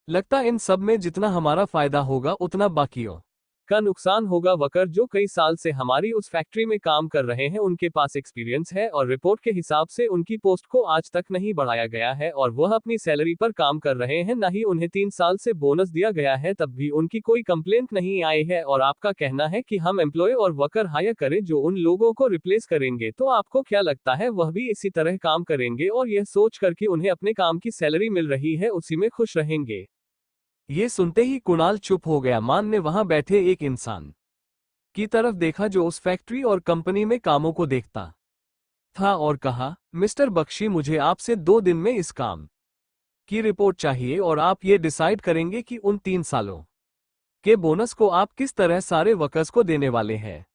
लगता इन सब में जितना हमारा फायदा होगा उतना बाकियों का नुकसान होगा? वर्कर जो कई साल से हमारी उस फैक्ट्री में काम कर रहे हैं, उनके पास एक्सपीरियंस है और रिपोर्ट के हिसाब से उनकी पोस्ट को आज तक नहीं बढ़ाया गया है और वह अपनी सैलरी पर काम कर रहे हैं, न ही उन्हें 3 साल से बोनस दिया गया है, तब भी उनकी कोई कंप्लेंट नहीं आई है। और आपका कहना है कि हम एम्प्लॉय और वर्कर हायर करें जो उन लोगों को रिप्लेस करेंगे, तो आपको क्या लगता है वह भी इसी तरह काम करेंगे और यह सोच कर कि उन्हें अपने काम की सैलरी मिल रही है उसी में खुश रहेंगे? ये सुनते ही कुणाल चुप हो गया। मान ने वहां बैठे एक इंसान की तरफ देखा जो उस फैक्ट्री और कंपनी में कामों को देखता था और कहा, मिस्टर बख्शी, मुझे आपसे 2 दिन में इस काम की रिपोर्ट चाहिए और आप ये डिसाइड करेंगे कि उन 3 सालों के बोनस को आप किस तरह सारे वर्कर्स को देने वाले हैं।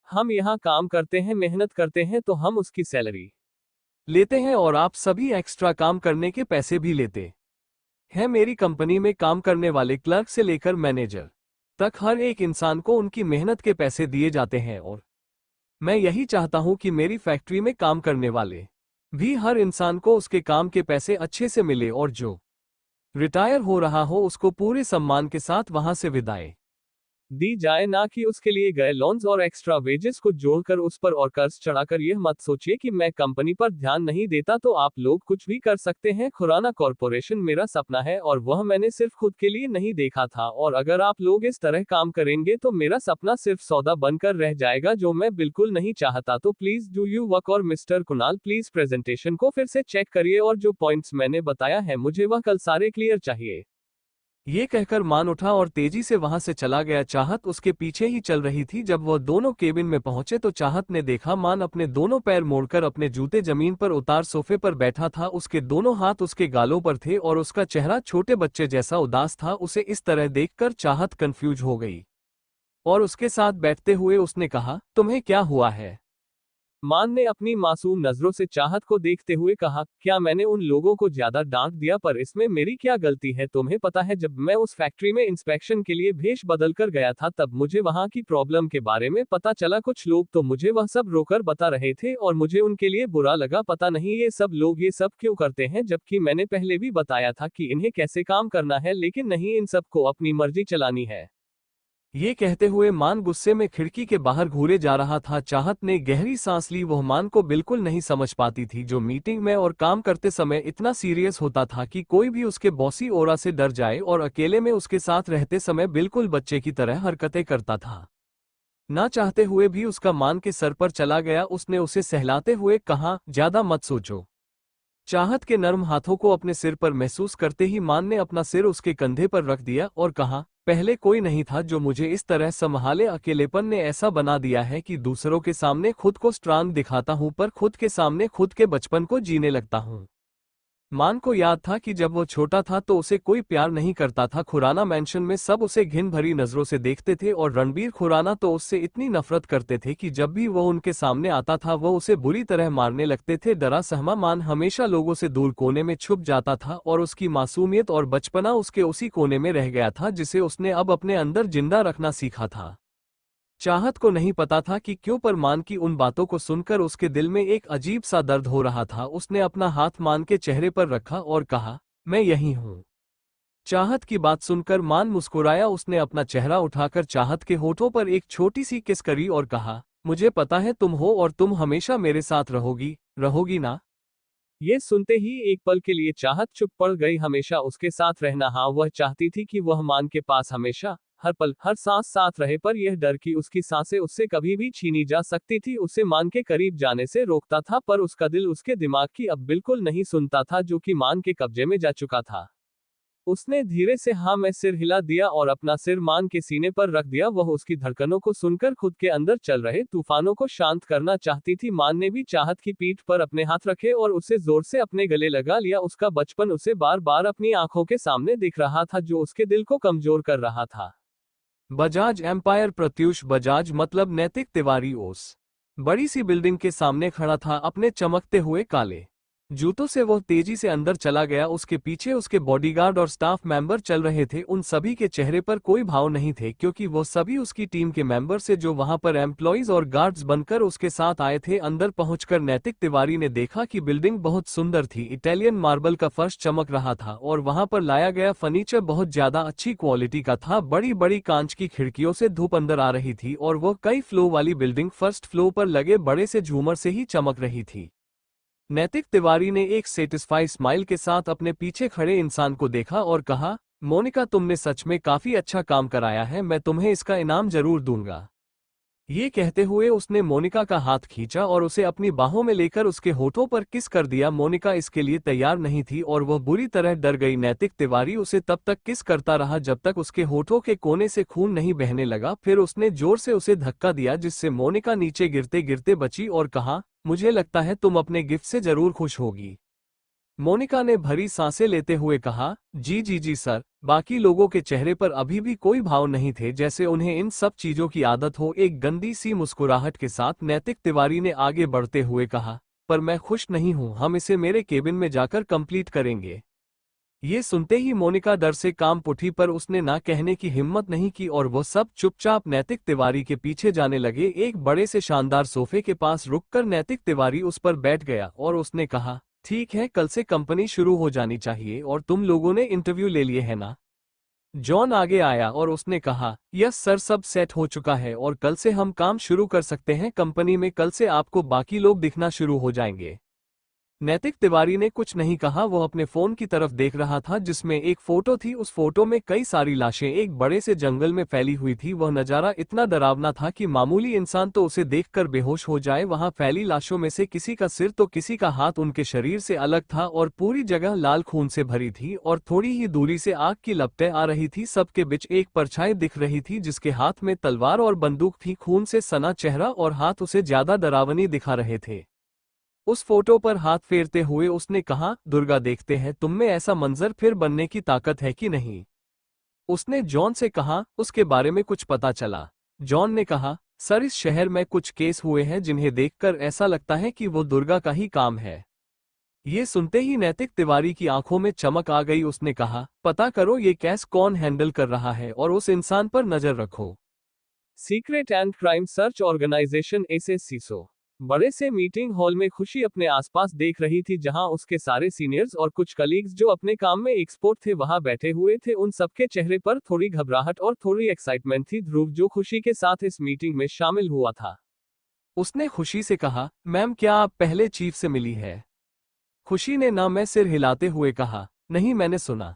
हम यहाँ काम करते हैं, मेहनत करते हैं, तो हम उसकी सैलरी लेते हैं और आप सभी एक्स्ट्रा काम करने के पैसे भी लेते हैं। मेरी कंपनी में काम करने वाले क्लर्क से लेकर मैनेजर तक हर एक इंसान को उनकी मेहनत के पैसे दिए जाते हैं और मैं यही चाहता हूं कि मेरी फैक्ट्री में काम करने वाले भी हर इंसान को उसके काम के पैसे अच्छे से मिले और जो रिटायर हो रहा हो उसको पूरे सम्मान के साथ वहां से विदाई दी जाए, ना कि उसके लिए गए लोन्स और एक्स्ट्रा वेजेस को जोड़कर उस पर और कर्ज चढ़ाकर। यह मत सोचिए कि मैं कंपनी पर ध्यान नहीं देता तो आप लोग कुछ भी कर सकते हैं। खुराना कॉरपोरेशन मेरा सपना है और वह मैंने सिर्फ खुद के लिए नहीं देखा था, और अगर आप लोग इस तरह काम करेंगे तो मेरा सपना सिर्फ सौदा बनकर रह जाएगा, जो मैं बिल्कुल नहीं चाहता। तो प्लीज डू यू वर्क। और मिस्टर कुणाल, प्लीज प्रेजेंटेशन को फिर से चेक करिए और जो पॉइंट्स मैंने बताया है मुझे वह कल सारे क्लियर चाहिए। ये कहकर मान उठा और तेजी से वहां से चला गया। चाहत उसके पीछे ही चल रही थी। जब वह दोनों केबिन में पहुंचे तो चाहत ने देखा मान अपने दोनों पैर मोड़कर अपने जूते जमीन पर उतार सोफे पर बैठा था। उसके दोनों हाथ उसके गालों पर थे और उसका चेहरा छोटे बच्चे जैसा उदास था। उसे इस तरह देखकर चाहत कंफ्यूज हो गई और उसके साथ बैठते हुए उसने कहा, तुम्हें क्या हुआ है? मान ने अपनी मासूम नजरों से चाहत को देखते हुए कहा, क्या मैंने उन लोगों को ज्यादा डांट दिया? पर इसमें मेरी क्या गलती है? तुम्हें पता है, जब मैं उस फैक्ट्री में इंस्पेक्शन के लिए भेष बदल कर गया था तब मुझे वहां की प्रॉब्लम के बारे में पता चला। कुछ लोग तो मुझे वह सब रोकर बता रहे थे और मुझे उनके लिए बुरा लगा। पता नहीं ये सब लोग ये सब क्यों करते हैं, जबकि मैंने पहले भी बताया था कि इन्हें कैसे काम करना है, लेकिन नहीं, इन सबको अपनी मर्जी चलानी है। ये कहते हुए मान गुस्से में खिड़की के बाहर घूरे जा रहा था। चाहत ने गहरी सांस ली। वह मान को बिल्कुल नहीं समझ पाती थी, जो मीटिंग में और काम करते समय इतना सीरियस होता था कि कोई भी उसके बॉसी ओरा से डर जाए और अकेले में उसके साथ रहते समय बिल्कुल बच्चे की तरह हरकतें करता था। ना चाहते हुए भी उसका मान के सर पर चला गया। उसने उसे सहलाते हुए कहा, ज्यादा मत सोचो। चाहत के नर्म हाथों को अपने सिर पर महसूस करते ही मान ने अपना सिर उसके कंधे पर रख दिया और कहा, पहले कोई नहीं था जो मुझे इस तरह संभाले। अकेलेपन ने ऐसा बना दिया है कि दूसरों के सामने खुद को स्ट्रांग दिखाता हूं पर खुद के सामने खुद के बचपन को जीने लगता हूं। मान को याद था कि जब वो छोटा था तो उसे कोई प्यार नहीं करता था। खुराना मैंशन में सब उसे घिन भरी नजरों से देखते थे और रणबीर खुराना तो उससे इतनी नफरत करते थे कि जब भी वो उनके सामने आता था वो उसे बुरी तरह मारने लगते थे। डरा सहमा मान हमेशा लोगों से दूर कोने में छुप जाता था और उसकी मासूमियत और बचपना उसके उसी कोने में रह गया था जिसे उसने अब अपने अंदर जिंदा रखना सीखा था। चाहत को नहीं पता था कि क्यों, पर मान की उन बातों को सुनकर उसके दिल में एक अजीब सा दर्द हो रहा था। उसने अपना हाथ मान के चेहरे पर रखा और कहा, मैं यही हूं। चाहत की बात सुनकर मान मुस्कुराया। उसने अपना चेहरा उठाकर चाहत के होठों पर एक छोटी सी किस करी और कहा, मुझे पता है तुम हो और तुम हमेशा मेरे साथ रहोगी, रहोगी ना? ये सुनते ही एक पल के लिए चाहत चुप पड़ गई। हमेशा उसके साथ रहना, हाँ, वह चाहती थी कि वह मान के पास हमेशा हर पल हर सांस साथ रहे, पर यह डर कि उसकी सांसें उससे कभी भी छीनी जा सकती थी उसे मान के करीब जाने से रोकता था। पर उसका दिल उसके दिमाग की अब बिल्कुल नहीं सुनता था, जो कि मान के कब्जे में जा चुका था। उसने धीरे से हाँ में सिर हिला दिया और अपना सिर मान के सीने पर रख दिया। वह उसकी धड़कनों को सुनकर खुद के अंदर चल रहे तूफानों को शांत करना चाहती थी। मान ने भी चाहत की पीठ पर अपने हाथ रखे और उसे जोर से अपने गले लगा लिया। उसका बचपन उसे बार बार अपनी आंखों के सामने दिख रहा था, जो उसके दिल को कमजोर कर रहा था। बजाज एम्पायर प्रत्यूष बजाज मतलब नैतिक तिवारी ओस बड़ी सी बिल्डिंग के सामने खड़ा था अपने चमकते हुए काले जूतों से वह तेजी से अंदर चला गया। उसके पीछे उसके बॉडीगार्ड और स्टाफ मेंबर चल रहे थे। उन सभी के चेहरे पर कोई भाव नहीं थे, क्योंकि वो सभी उसकी टीम के मेंबर से जो वहां पर एम्प्लॉइज और गार्ड्स बनकर उसके साथ आए थे। अंदर पहुंचकर नैतिक तिवारी ने देखा कि बिल्डिंग बहुत सुंदर थी। इटालियन मार्बल का फर्श चमक रहा था और वहां पर लाया गया फर्नीचर बहुत ज्यादा अच्छी क्वालिटी का था। बड़ी बड़ी कांच की खिड़कियों से धूप अंदर आ रही थी और वह कई फ्लोर वाली बिल्डिंग फर्स्ट फ्लोर पर लगे बड़े से झूमर से ही चमक रही थी। नैतिक तिवारी ने एक सेटिस्फाई स्माइल के साथ अपने पीछे खड़े इंसान को देखा और कहा, मोनिका, तुमने सच में काफी अच्छा काम कराया है, मैं तुम्हें इसका इनाम जरूर दूंगा। ये कहते हुए उसने मोनिका का हाथ खींचा और उसे अपनी बाहों में लेकर उसके होठों पर किस कर दिया। मोनिका इसके लिए तैयार नहीं थी और वह बुरी तरह डर गई। नैतिक तिवारी उसे तब तक किस करता रहा जब तक उसके होठों के कोने से खून नहीं बहने लगा। फिर उसने जोर से उसे धक्का दिया, जिससे मोनिका नीचे गिरते गिरते बची और कहा, मुझे लगता है तुम अपने गिफ्ट से जरूर खुश होगी। मोनिका ने भरी सांसें लेते हुए कहा, जी जी जी सर। बाकी लोगों के चेहरे पर अभी भी कोई भाव नहीं थे, जैसे उन्हें इन सब चीजों की आदत हो। एक गंदी सी मुस्कुराहट के साथ नैतिक तिवारी ने आगे बढ़ते हुए कहा, पर मैं खुश नहीं हूं, हम इसे मेरे केबिन में जाकर कंप्लीट करेंगे। ये सुनते ही मोनिका डर से कांप उठी, पर उसने ना कहने की हिम्मत नहीं की और वो सब चुपचाप नैतिक तिवारी के पीछे जाने लगे। एक बड़े से शानदार सोफे के पास रुककर नैतिक तिवारी उस पर बैठ गया और उसने कहा, ठीक है, कल से कंपनी शुरू हो जानी चाहिए और तुम लोगों ने इंटरव्यू ले लिए है ना। जॉन आगे आया और उसने कहा, यस सर, सब सेट हो चुका है और कल से हम काम शुरू कर सकते हैं। कंपनी में कल से आपको बाकी लोग दिखना शुरू हो जाएंगे। नैतिक तिवारी ने कुछ नहीं कहा। वो अपने फोन की तरफ देख रहा था जिसमें एक फोटो थी। उस फोटो में कई सारी लाशें एक बड़े से जंगल में फैली हुई थी। वह नजारा इतना डरावना था कि मामूली इंसान तो उसे देखकर बेहोश हो जाए। वहां फैली लाशों में से किसी का सिर तो किसी का हाथ उनके शरीर से अलग था और पूरी जगह लाल खून से भरी थी और थोड़ी ही दूरी से आग की लपटें आ रही थी। सबके बीच एक परछाई दिख रही थी जिसके हाथ में तलवार और बंदूक थी। खून से सना चेहरा और हाथ उसे ज्यादा डरावनी दिखा रहे थे। उस फोटो पर हाथ फेरते हुए उसने कहा, दुर्गा, देखते हैं तुम में ऐसा मंजर फिर बनने की ताकत है कि नहीं। उसने जॉन से कहा, उसके बारे में कुछ पता चला। जॉन ने कहा, सर, इस शहर में कुछ केस हुए हैं जिन्हें देखकर ऐसा लगता है कि वो दुर्गा का ही काम है। ये सुनते ही नैतिक तिवारी की आंखों में चमक आ गई। उसने कहा, पता करो ये केस कौन हैंडल कर रहा है और उस इंसान पर नजर रखो। Secret and crime search organisation SSCISO। बड़े से मीटिंग हॉल में खुशी अपने आसपास देख रही थी, जहां उसके सारे सीनियर्स और कुछ कलीग्स जो अपने काम में एक्सपर्ट थे वहां बैठे हुए थे। उन सबके चेहरे पर थोड़ी घबराहट और थोड़ी एक्साइटमेंट थी। ध्रुव, जो खुशी के साथ इस मीटिंग में शामिल हुआ था, उसने खुशी से कहा, मैम, क्या आप पहले चीफ से मिली है? खुशी ने ना में सिर हिलाते हुए कहा, नहीं, मैंने सुना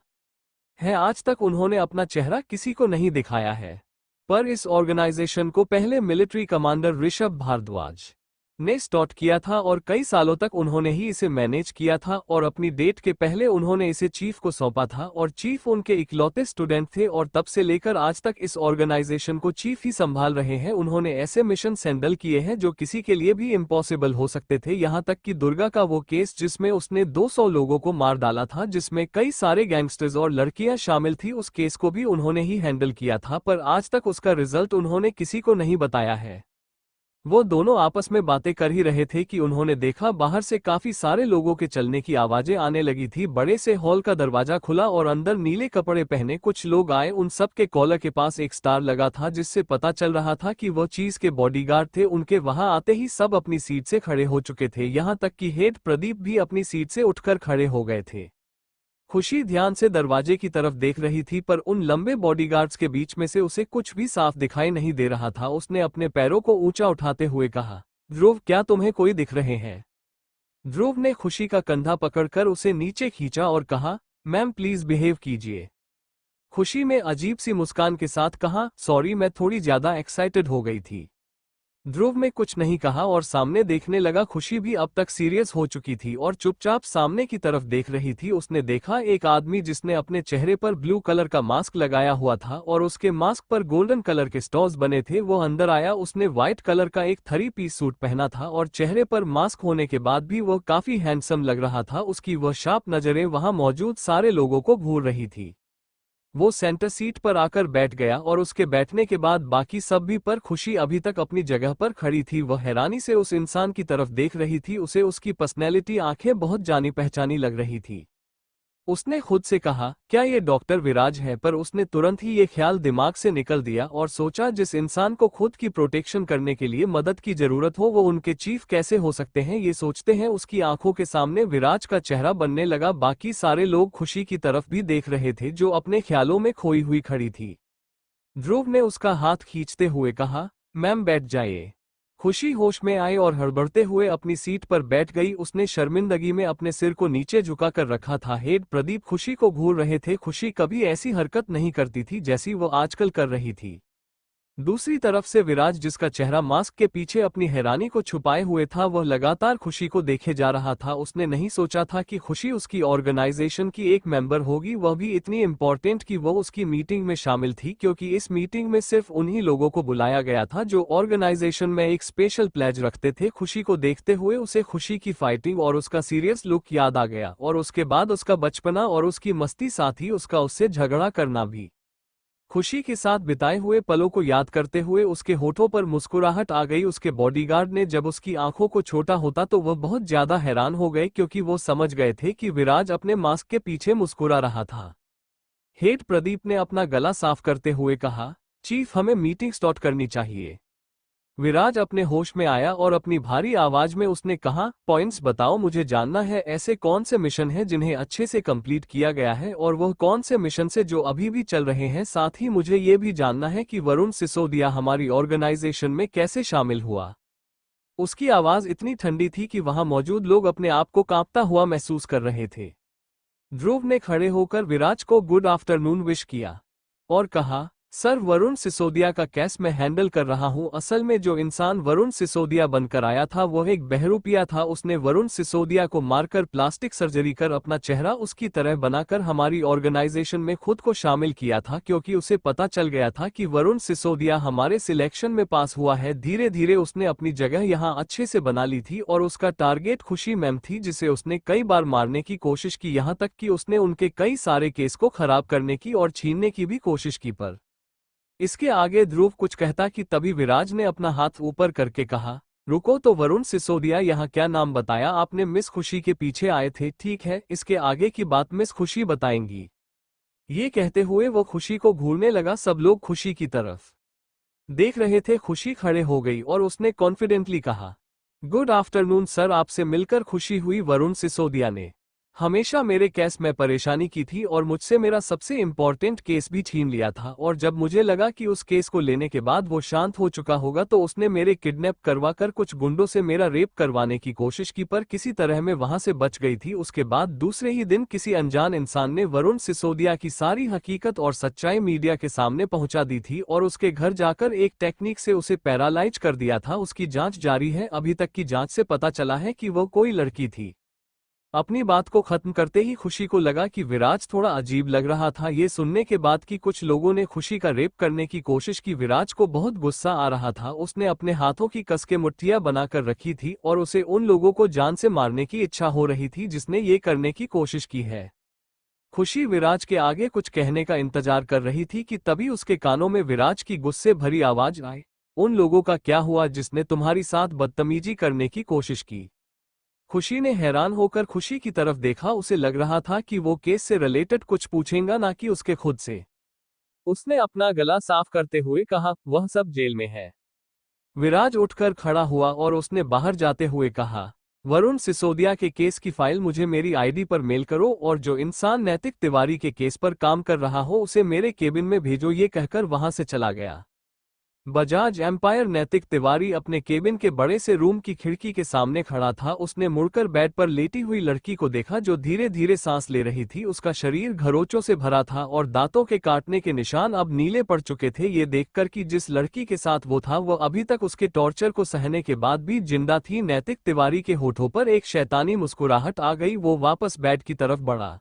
है आज तक उन्होंने अपना चेहरा किसी को नहीं दिखाया है, पर इस ऑर्गेनाइजेशन को पहले मिलिट्री कमांडर ऋषभ भारद्वाज ने स्टार्ट किया था और कई सालों तक उन्होंने ही इसे मैनेज किया था और अपनी डेट के पहले उन्होंने इसे चीफ को सौंपा था और चीफ उनके इकलौते स्टूडेंट थे और तब से लेकर आज तक इस ऑर्गेनाइजेशन को चीफ ही संभाल रहे हैं। उन्होंने ऐसे मिशन हैंडल किए हैं जो किसी के लिए भी इम्पॉसिबल हो सकते थे, यहाँ तक कि दुर्गा का वो केस जिसमें उसने 200 लोगों को मार डाला था, जिसमें कई सारे गैंगस्टर्स और लड़कियां शामिल थी, उस केस को भी उन्होंने ही हैंडल किया था, पर आज तक उसका रिजल्ट उन्होंने किसी को नहीं बताया है। वो दोनों आपस में बातें कर ही रहे थे कि उन्होंने देखा बाहर से काफी सारे लोगों के चलने की आवाजें आने लगी थी। बड़े से हॉल का दरवाजा खुला और अंदर नीले कपड़े पहने कुछ लोग आए। उन सब के कॉलर के पास एक स्टार लगा था जिससे पता चल रहा था कि वो चीज के बॉडीगार्ड थे। उनके वहां आते ही सब अपनी सीट से खड़े हो चुके थे, यहां तक कि हेड प्रदीप भी अपनी सीट से उठकर खड़े हो गए थे। खुशी ध्यान से दरवाजे की तरफ देख रही थी, पर उन लंबे बॉडीगार्ड्स के बीच में से उसे कुछ भी साफ दिखाई नहीं दे रहा था। उसने अपने पैरों को ऊंचा उठाते हुए कहा, ध्रुव, क्या तुम्हें कोई दिख रहे हैं? ध्रुव ने खुशी का कंधा पकड़कर उसे नीचे खींचा और कहा, मैम, प्लीज बिहेव कीजिए। खुशी में अजीब सी मुस्कान के साथ कहा, सॉरी, मैं थोड़ी ज्यादा एक्साइटेड हो गई थी। ध्रुव ने कुछ नहीं कहा और सामने देखने लगा। खुशी भी अब तक सीरियस हो चुकी थी और चुपचाप सामने की तरफ देख रही थी। उसने देखा एक आदमी जिसने अपने चेहरे पर ब्लू कलर का मास्क लगाया हुआ था और उसके मास्क पर गोल्डन कलर के स्टॉर्स बने थे। वो अंदर आया। उसने व्हाइट कलर का एक 3 पीस सूट पहना था और चेहरे पर मास्क होने के बाद भी वह काफी हैंडसम लग रहा था। उसकी वह शार्प नजरें वहां मौजूद सारे लोगों को घूर रही थी। वो सेंटर सीट पर आकर बैठ गया और उसके बैठने के बाद बाकी सब भी, पर खुशी अभी तक अपनी जगह पर खड़ी थी। वह हैरानी से उस इंसान की तरफ देख रही थी। उसे उसकी पर्सनैलिटी, आंखें बहुत जानी पहचानी लग रही थी। उसने खुद से कहा, क्या ये डॉक्टर विराज है? पर उसने तुरंत ही ये ख्याल दिमाग से निकल दिया और सोचा, जिस इंसान को खुद की प्रोटेक्शन करने के लिए मदद की जरूरत हो वो उनके चीफ कैसे हो सकते हैं? ये सोचते हैं उसकी आंखों के सामने विराज का चेहरा बनने लगा। बाकी सारे लोग खुशी की तरफ भी देख रहे थे, जो अपने ख्यालों में खोई हुई खड़ी थी। ध्रुव ने उसका हाथ खींचते हुए कहा, मैम बैठ जाइए। खुशी होश में आई और हड़बड़ते हुए अपनी सीट पर बैठ गई। उसने शर्मिंदगी में अपने सिर को नीचे झुकाकर रखा था। हेड प्रदीप खुशी को घूर रहे थे। खुशी कभी ऐसी हरकत नहीं करती थी जैसी वो आजकल कर रही थी। दूसरी तरफ से विराज, जिसका चेहरा मास्क के पीछे अपनी हैरानी को छुपाए हुए था, वह लगातार खुशी को देखे जा रहा था। उसने नहीं सोचा था कि खुशी उसकी ऑर्गेनाइजेशन की एक मेंबर होगी, वह भी इतनी इम्पोर्टेंट कि वह उसकी मीटिंग में शामिल थी, क्योंकि इस मीटिंग में सिर्फ उन्हीं लोगों को बुलाया गया था जो ऑर्गेनाइजेशन में एक स्पेशल प्लेज रखते थे। खुशी को देखते हुए उसे खुशी की फाइटिंग और उसका सीरियस लुक याद आ गया, और उसके बाद उसका बचपना और उसकी मस्ती, साथ ही उसका उससे झगड़ा करना भी। खुशी के साथ बिताए हुए पलों को याद करते हुए उसके होठों पर मुस्कुराहट आ गई। उसके बॉडीगार्ड ने जब उसकी आंखों को छोटा होता तो वह बहुत ज्यादा हैरान हो गए, क्योंकि वो समझ गए थे कि विराज अपने मास्क के पीछे मुस्कुरा रहा था। हेड प्रदीप ने अपना गला साफ करते हुए कहा, चीफ हमें मीटिंग स्टार्ट करनी चाहिए। विराज अपने होश में आया और अपनी भारी आवाज में उसने कहा, पॉइंट्स बताओ, मुझे जानना है ऐसे कौन से मिशन हैं जिन्हें अच्छे से कंप्लीट किया गया है, और वह कौन से मिशन से जो अभी भी चल रहे हैं। साथ ही मुझे ये भी जानना है कि वरुण सिसोदिया हमारी ऑर्गेनाइजेशन में कैसे शामिल हुआ। उसकी आवाज इतनी ठंडी थी कि वहां मौजूद लोग अपने आप को कांपता हुआ महसूस कर रहे थे। ध्रुव ने खड़े होकर विराज को गुड आफ्टरनून विश किया और कहा, सर, वरुण सिसोदिया का केस मैं हैंडल कर रहा हूं। असल में जो इंसान वरुण सिसोदिया बनकर आया था वह एक बहरूपिया था। उसने वरुण सिसोदिया को मारकर प्लास्टिक सर्जरी कर अपना चेहरा उसकी तरह बनाकर हमारी ऑर्गेनाइजेशन में खुद को शामिल किया था, क्योंकि उसे पता चल गया था कि वरुण सिसोदिया हमारे सिलेक्शन में पास हुआ है। धीरे धीरे उसने अपनी जगह यहां अच्छे से बना ली थी, और उसका टारगेट खुशी मैम थी, जिसे उसने कई बार मारने की कोशिश की, यहां तक कि उसने उनके कई सारे केस को खराब करने की और छीनने की भी कोशिश की। पर इसके आगे ध्रुव कुछ कहता कि तभी विराज ने अपना हाथ ऊपर करके कहा, रुको तो वरुण सिसोदिया यहाँ क्या नाम बताया आपने? मिस खुशी के पीछे आए थे, ठीक है, इसके आगे की बात मिस खुशी बताएंगी। ये कहते हुए वो खुशी को घूरने लगा। सब लोग खुशी की तरफ देख रहे थे। खुशी खड़े हो गई और उसने कॉन्फिडेंटली कहा, गुड आफ्टरनून सर, आपसे मिलकर खुशी हुई। वरुण सिसोदिया ने हमेशा मेरे केस में परेशानी की थी और मुझसे मेरा सबसे इम्पोर्टेंट केस भी छीन लिया था, और जब मुझे लगा कि उस केस को लेने के बाद वो शांत हो चुका होगा तो उसने मेरे किडनैप करवाकर कुछ गुंडों से मेरा रेप करवाने की कोशिश की, पर किसी तरह मैं वहां से बच गई थी। उसके बाद दूसरे ही दिन किसी अनजान इंसान ने वरुण सिसोदिया की सारी हकीकत और सच्चाई मीडिया के सामने पहुंचा दी थी, और उसके घर जाकर एक टेक्निक से उसे पैरालाइज कर दिया था। उसकी जांच जारी है। अभी तक की जांच से पता चला है कि वो कोई लड़की थी। अपनी बात को खत्म करते ही खुशी को लगा कि विराज थोड़ा अजीब लग रहा था। ये सुनने के बाद कि कुछ लोगों ने खुशी का रेप करने की कोशिश की, विराज को बहुत गुस्सा आ रहा था। उसने अपने हाथों की कस के मुट्ठियां बनाकर रखी थी और उसे उन लोगों को जान से मारने की इच्छा हो रही थी जिसने ये करने की कोशिश की है। खुशी विराज के आगे कुछ कहने का इंतजार कर रही थी कि तभी उसके कानों में विराज की गुस्से भरी आवाज आई, उन लोगों का क्या हुआ जिसने तुम्हारी साथ बदतमीजी करने की कोशिश की? खुशी ने हैरान होकर खुशी की तरफ देखा। उसे लग रहा था कि वो केस से रिलेटेड कुछ पूछेगा, ना कि उसके खुद से। उसने अपना गला साफ करते हुए कहा, वह सब जेल में है। विराज उठकर खड़ा हुआ और उसने बाहर जाते हुए कहा, वरुण सिसोदिया के केस की फाइल मुझे मेरी आईडी पर मेल करो, और जो इंसान नैतिक तिवारी के केस पर काम कर रहा हो उसे मेरे केबिन में भेजो। ये कहकर वहां से चला गया। बजाज एम्पायर नैतिक तिवारी अपने केबिन के बड़े से रूम की खिड़की के सामने खड़ा था। उसने मुड़कर बेड पर लेटी हुई लड़की को देखा जो धीरे धीरे सांस ले रही थी। उसका शरीर खरोंचों से भरा था और दांतों के काटने के निशान अब नीले पड़ चुके थे। ये देखकर कि जिस लड़की के साथ वो था वह अभी तक उसके टॉर्चर को सहने के बाद भी जिंदा थी, नैतिक तिवारी के होठों पर एक शैतानी मुस्कुराहट आ गई। वो वापस बेड की तरफ बढ़ा।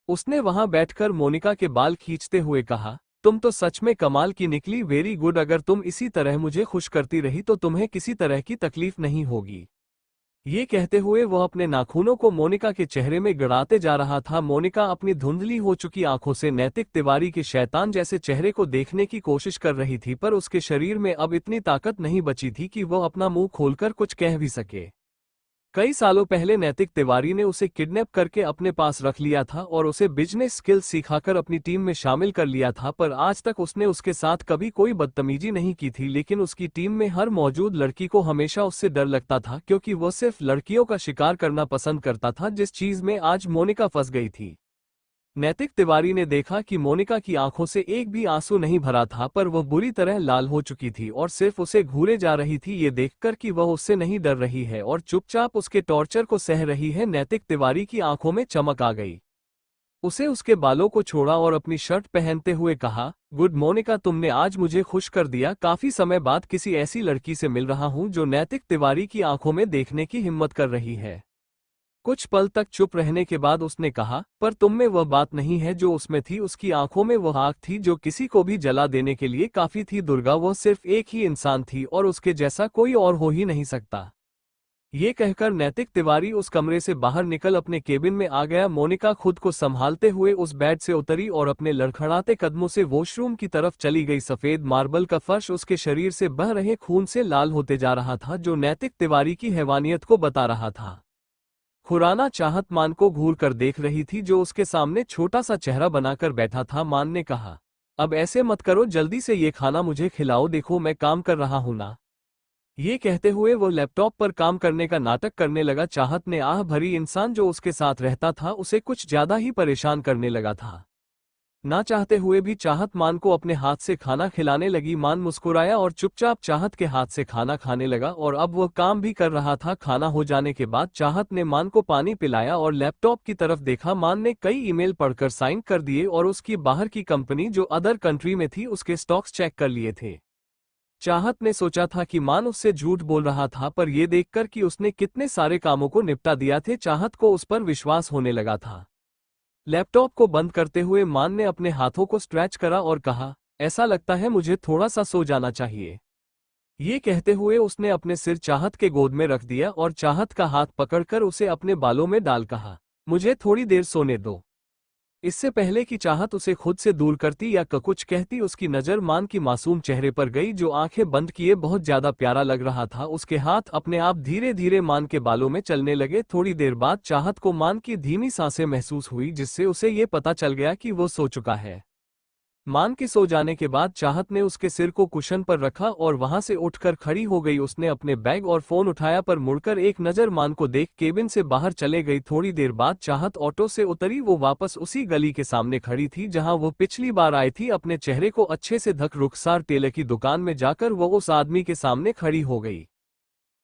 उसने वहां बैठकर मोनिका के बाल खींचते हुए कहा, तुम तो सच में कमाल की निकली, वेरी गुड। अगर तुम इसी तरह मुझे खुश करती रही तो तुम्हें किसी तरह की तकलीफ नहीं होगी। ये कहते हुए वह अपने नाखूनों को मोनिका के चेहरे में गड़ाते जा रहा था। मोनिका अपनी धुंधली हो चुकी आंखों से नैतिक तिवारी के शैतान जैसे चेहरे को देखने की कोशिश कर रही थी, पर उसके शरीर में अब इतनी ताकत नहीं बची थी कि वह अपना मुंह खोलकर कुछ कह भी सके। कई सालों पहले नैतिक तिवारी ने उसे किडनैप करके अपने पास रख लिया था और उसे बिजनेस स्किल्स सिखाकर अपनी टीम में शामिल कर लिया था, पर आज तक उसने उसके साथ कभी कोई बदतमीजी नहीं की थी। लेकिन उसकी टीम में हर मौजूद लड़की को हमेशा उससे डर लगता था, क्योंकि वह सिर्फ लड़कियों का शिकार करना पसंद करता था, जिस चीज में आज मोनिका फंस गई थी। नैतिक तिवारी ने देखा कि मोनिका की आंखों से एक भी आंसू नहीं भरा था, पर वह बुरी तरह लाल हो चुकी थी और सिर्फ उसे घूरे जा रही थी, ये देखकर कि वह उससे नहीं डर रही है और चुपचाप उसके टॉर्चर को सह रही है। नैतिक तिवारी की आंखों में चमक आ गई। उसे उसके बालों को छोड़ा और अपनी शर्ट पहनते हुए कहा, गुड मोनिका, तुमने आज मुझे खुश कर दिया। काफी समय बाद किसी ऐसी लड़की से मिल रहा हूं जो नैतिक तिवारी की आंखों में देखने की हिम्मत कर रही है। कुछ पल तक चुप रहने के बाद उसने कहा, पर तुम में वह बात नहीं है जो उसमें थी। उसकी आंखों में वह आग थी जो किसी को भी जला देने के लिए काफी थी। दुर्गा, वह सिर्फ एक ही इंसान थी और उसके जैसा कोई और हो ही नहीं सकता। ये कहकर नैतिक तिवारी उस कमरे से बाहर निकल अपने केबिन में आ गया। मोनिका खुद को संभालते हुए उस बेड से उतरी और अपने लड़खड़ाते कदमों से वॉशरूम की तरफ चली गई। सफेद मार्बल का फर्श उसके शरीर से बह रहे खून से लाल होते जा रहा था, जो नैतिक तिवारी की हैवानियत को बता रहा था। खुराना चाहत मान को घूर कर देख रही थी, जो उसके सामने छोटा सा चेहरा बनाकर बैठा था। मान ने कहा, अब ऐसे मत करो, जल्दी से ये खाना मुझे खिलाओ, देखो मैं काम कर रहा हूं ना। ये कहते हुए वो लैपटॉप पर काम करने का नाटक करने लगा। चाहत ने आह भरी इंसान जो उसके साथ रहता था उसे कुछ ज्यादा ही परेशान करने लगा था। ना चाहते हुए भी चाहत मान को अपने हाथ से खाना खिलाने लगी। मान मुस्कुराया और चुपचाप चाहत के हाथ से खाना खाने लगा और अब वह काम भी कर रहा था। खाना हो जाने के बाद चाहत ने मान को पानी पिलाया और लैपटॉप की तरफ देखा। मान ने कई ईमेल पढ़कर साइन कर दिए और उसकी बाहर की कंपनी जो अदर कंट्री में थी उसके स्टॉक्स चेक कर लिए थे। चाहत ने सोचा था कि मान उससे झूठ बोल रहा था, पर यह देखकर कि उसने कितने सारे कामों को निपटा दिया थे, चाहत को उस पर विश्वास होने लगा था। लैपटॉप को बंद करते हुए मान ने अपने हाथों को स्ट्रेच करा और कहा, ऐसा लगता है मुझे थोड़ा सा सो जाना चाहिए। ये कहते हुए उसने अपने सिर चाहत के गोद में रख दिया और चाहत का हाथ पकड़कर उसे अपने बालों में डाल कहा, मुझे थोड़ी देर सोने दो। इससे पहले कि चाहत उसे खुद से दूर करती या कुछ कहती, उसकी नज़र मान की मासूम चेहरे पर गई, जो आंखें बंद किए बहुत ज्यादा प्यारा लग रहा था। उसके हाथ अपने आप धीरे धीरे मान के बालों में चलने लगे। थोड़ी देर बाद चाहत को मान की धीमी सांसें महसूस हुई, जिससे उसे ये पता चल गया कि वो सो चुका है। मान के सो जाने के बाद चाहत ने उसके सिर को कुशन पर रखा और वहां से उठकर खड़ी हो गई। उसने अपने बैग और फोन उठाया, पर मुड़कर एक नज़र मान को देख केबिन से बाहर चले गई। थोड़ी देर बाद चाहत ऑटो से उतरी। वो वापस उसी गली के सामने खड़ी थी जहां वो पिछली बार आई थी। अपने चेहरे को अच्छे से ढक रुखसार टेलर की दुकान में जाकर वो उस आदमी के सामने खड़ी हो गई।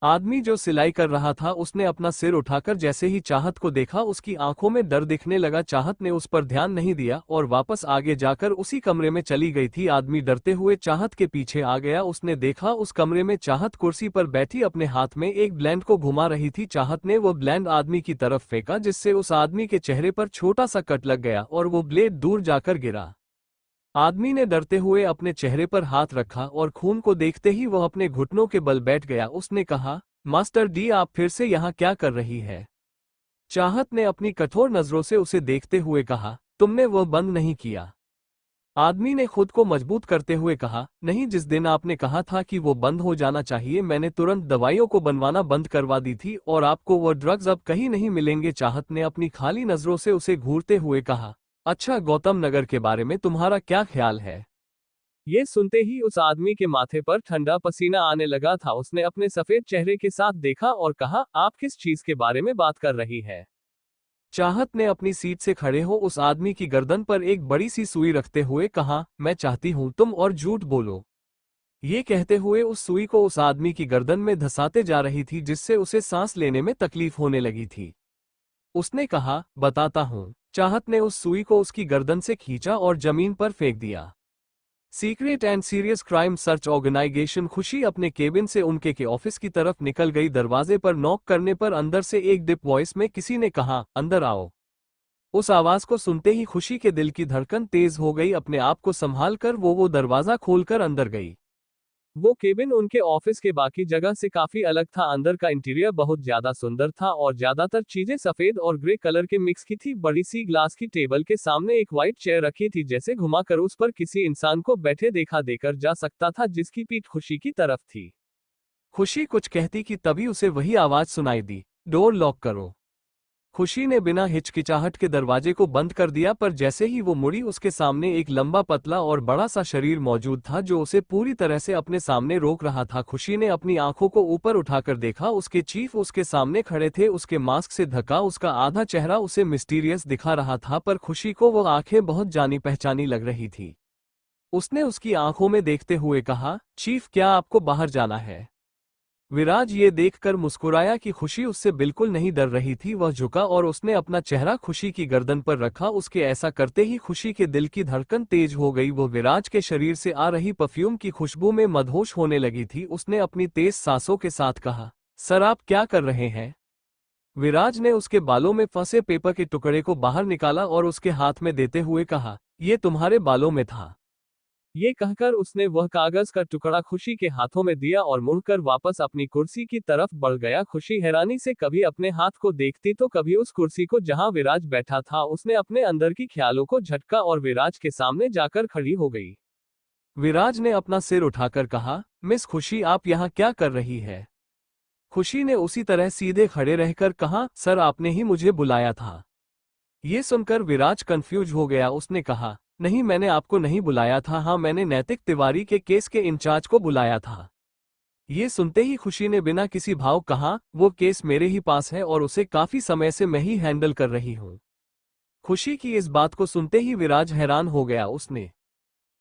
आदमी जो सिलाई कर रहा था, उसने अपना सिर उठाकर जैसे ही चाहत को देखा उसकी आंखों में डर दिखने लगा। चाहत ने उस पर ध्यान नहीं दिया और वापस आगे जाकर उसी कमरे में चली गई थी। आदमी डरते हुए चाहत के पीछे आ गया। उसने देखा उस कमरे में चाहत कुर्सी पर बैठी अपने हाथ में एक ब्लेंड को घुमा रही थी। चाहत ने वो ब्लेंड आदमी की तरफ फेंका, जिससे उस आदमी के चेहरे पर छोटा सा कट लग गया और वो ब्लेड दूर जाकर गिरा। आदमी ने डरते हुए अपने चेहरे पर हाथ रखा और खून को देखते ही वह अपने घुटनों के बल बैठ गया। उसने कहा, मास्टर डी, आप फिर से यहाँ क्या कर रही है? चाहत ने अपनी कठोर नजरों से उसे देखते हुए कहा, तुमने वह बंद नहीं किया। आदमी ने खुद को मजबूत करते हुए कहा, नहीं, जिस दिन आपने कहा था कि वो बंद हो जाना चाहिए, मैंने तुरंत दवाइयों को बनवाना बंद करवा दी थी और आपको वो ड्रग्स अब कहीं नहीं मिलेंगे। चाहत ने अपनी खाली नजरों से उसे घूरते हुए कहा, अच्छा, गौतम नगर के बारे में तुम्हारा क्या ख्याल है? ये सुनते ही उस आदमी के माथे पर ठंडा पसीना आने लगा था। उसने अपने सफेद चेहरे के साथ देखा और कहा, आप किस चीज के बारे में बात कर रही है? चाहत ने अपनी सीट से खड़े हो उस आदमी की गर्दन पर एक बड़ी सी सुई रखते हुए कहा, मैं चाहती हूं तुम और झूठ बोलो। ये कहते हुए उस सुई को उस आदमी की गर्दन में धंसाते जा रही थी, जिससे उसे सांस लेने में तकलीफ होने लगी थी। उसने कहा, बताता हूं। चाहत ने उस सुई को उसकी गर्दन से खींचा और जमीन पर फेंक दिया। Secret and serious crime search organisation Khushi अपने केबिन से उनके के ऑफिस की तरफ निकल गई। दरवाजे पर नॉक करने पर अंदर से एक डिप वॉइस में किसी ने कहा, अंदर आओ। उस आवाज को सुनते ही खुशी के दिल की धड़कन तेज हो गई। अपने आप को संभाल कर वो दरवाजा खोलकर अंदर गई। वो केबिन उनके ऑफिस के बाकी जगह से काफी अलग था। अंदर का इंटीरियर बहुत ज्यादा सुंदर था और ज्यादातर चीजें सफेद और ग्रे कलर के मिक्स की थी। बड़ी सी ग्लास की टेबल के सामने एक व्हाइट चेयर रखी थी, जैसे घुमाकर उस पर किसी इंसान को बैठे देखा देकर जा सकता था जिसकी पीठ खुशी की तरफ थी। खुशी कुछ कहती कि तभी उसे वही आवाज सुनाई दी, डोर लॉक करो। खुशी ने बिना हिचकिचाहट के दरवाजे को बंद कर दिया, पर जैसे ही वो मुड़ी उसके सामने एक लंबा पतला और बड़ा सा शरीर मौजूद था जो उसे पूरी तरह से अपने सामने रोक रहा था। खुशी ने अपनी आंखों को ऊपर उठाकर देखा। उसके चीफ उसके सामने खड़े थे, उसके मास्क से ढका उसका आधा चेहरा उसे मिस्टीरियस दिखा रहा था, पर खुशी को वो आंखें बहुत जानी पहचानी लग रही थी। उसने उसकी आंखों में देखते हुए कहा, चीफ क्या आपको बाहर जाना है? विराज ये देखकर मुस्कुराया कि खुशी उससे बिल्कुल नहीं डर रही थी। वह झुका और उसने अपना चेहरा खुशी की गर्दन पर रखा। उसके ऐसा करते ही खुशी के दिल की धड़कन तेज हो गई। वो विराज के शरीर से आ रही परफ्यूम की खुशबू में मदहोश होने लगी थी। उसने अपनी तेज सांसों के साथ कहा, सर आप क्या कर रहे हैं? विराज ने उसके बालों में फंसे पेपर के टुकड़े को बाहर निकाला और उसके हाथ में देते हुए कहा, ये तुम्हारे बालों में था। ये कहकर उसने वह कागज का टुकड़ा खुशी के हाथों में दिया और मुड़कर वापस अपनी कुर्सी की तरफ बढ़ गया। खुशी हैरानी से कभी अपने हाथ को देखती तो कभी उस कुर्सी को जहां विराज बैठा था। उसने अपने अंदर की ख्यालों को झटका और विराज के सामने जाकर खड़ी हो गई। विराज ने अपना सिर उठाकर कहा, मिस खुशी आप यहाँ क्या कर रही है? खुशी ने उसी तरह सीधे खड़े रहकर कहा, सर आपने ही मुझे बुलाया था। ये सुनकर विराज कंफ्यूज हो गया। उसने कहा, नहीं मैंने आपको नहीं बुलाया था, हाँ मैंने नैतिक तिवारी के केस के इंचार्ज को बुलाया था। ये सुनते ही खुशी ने बिना किसी भाव कहा, वो केस मेरे ही पास है और उसे काफी समय से मैं ही हैंडल कर रही हूँ। खुशी की इस बात को सुनते ही विराज हैरान हो गया। उसने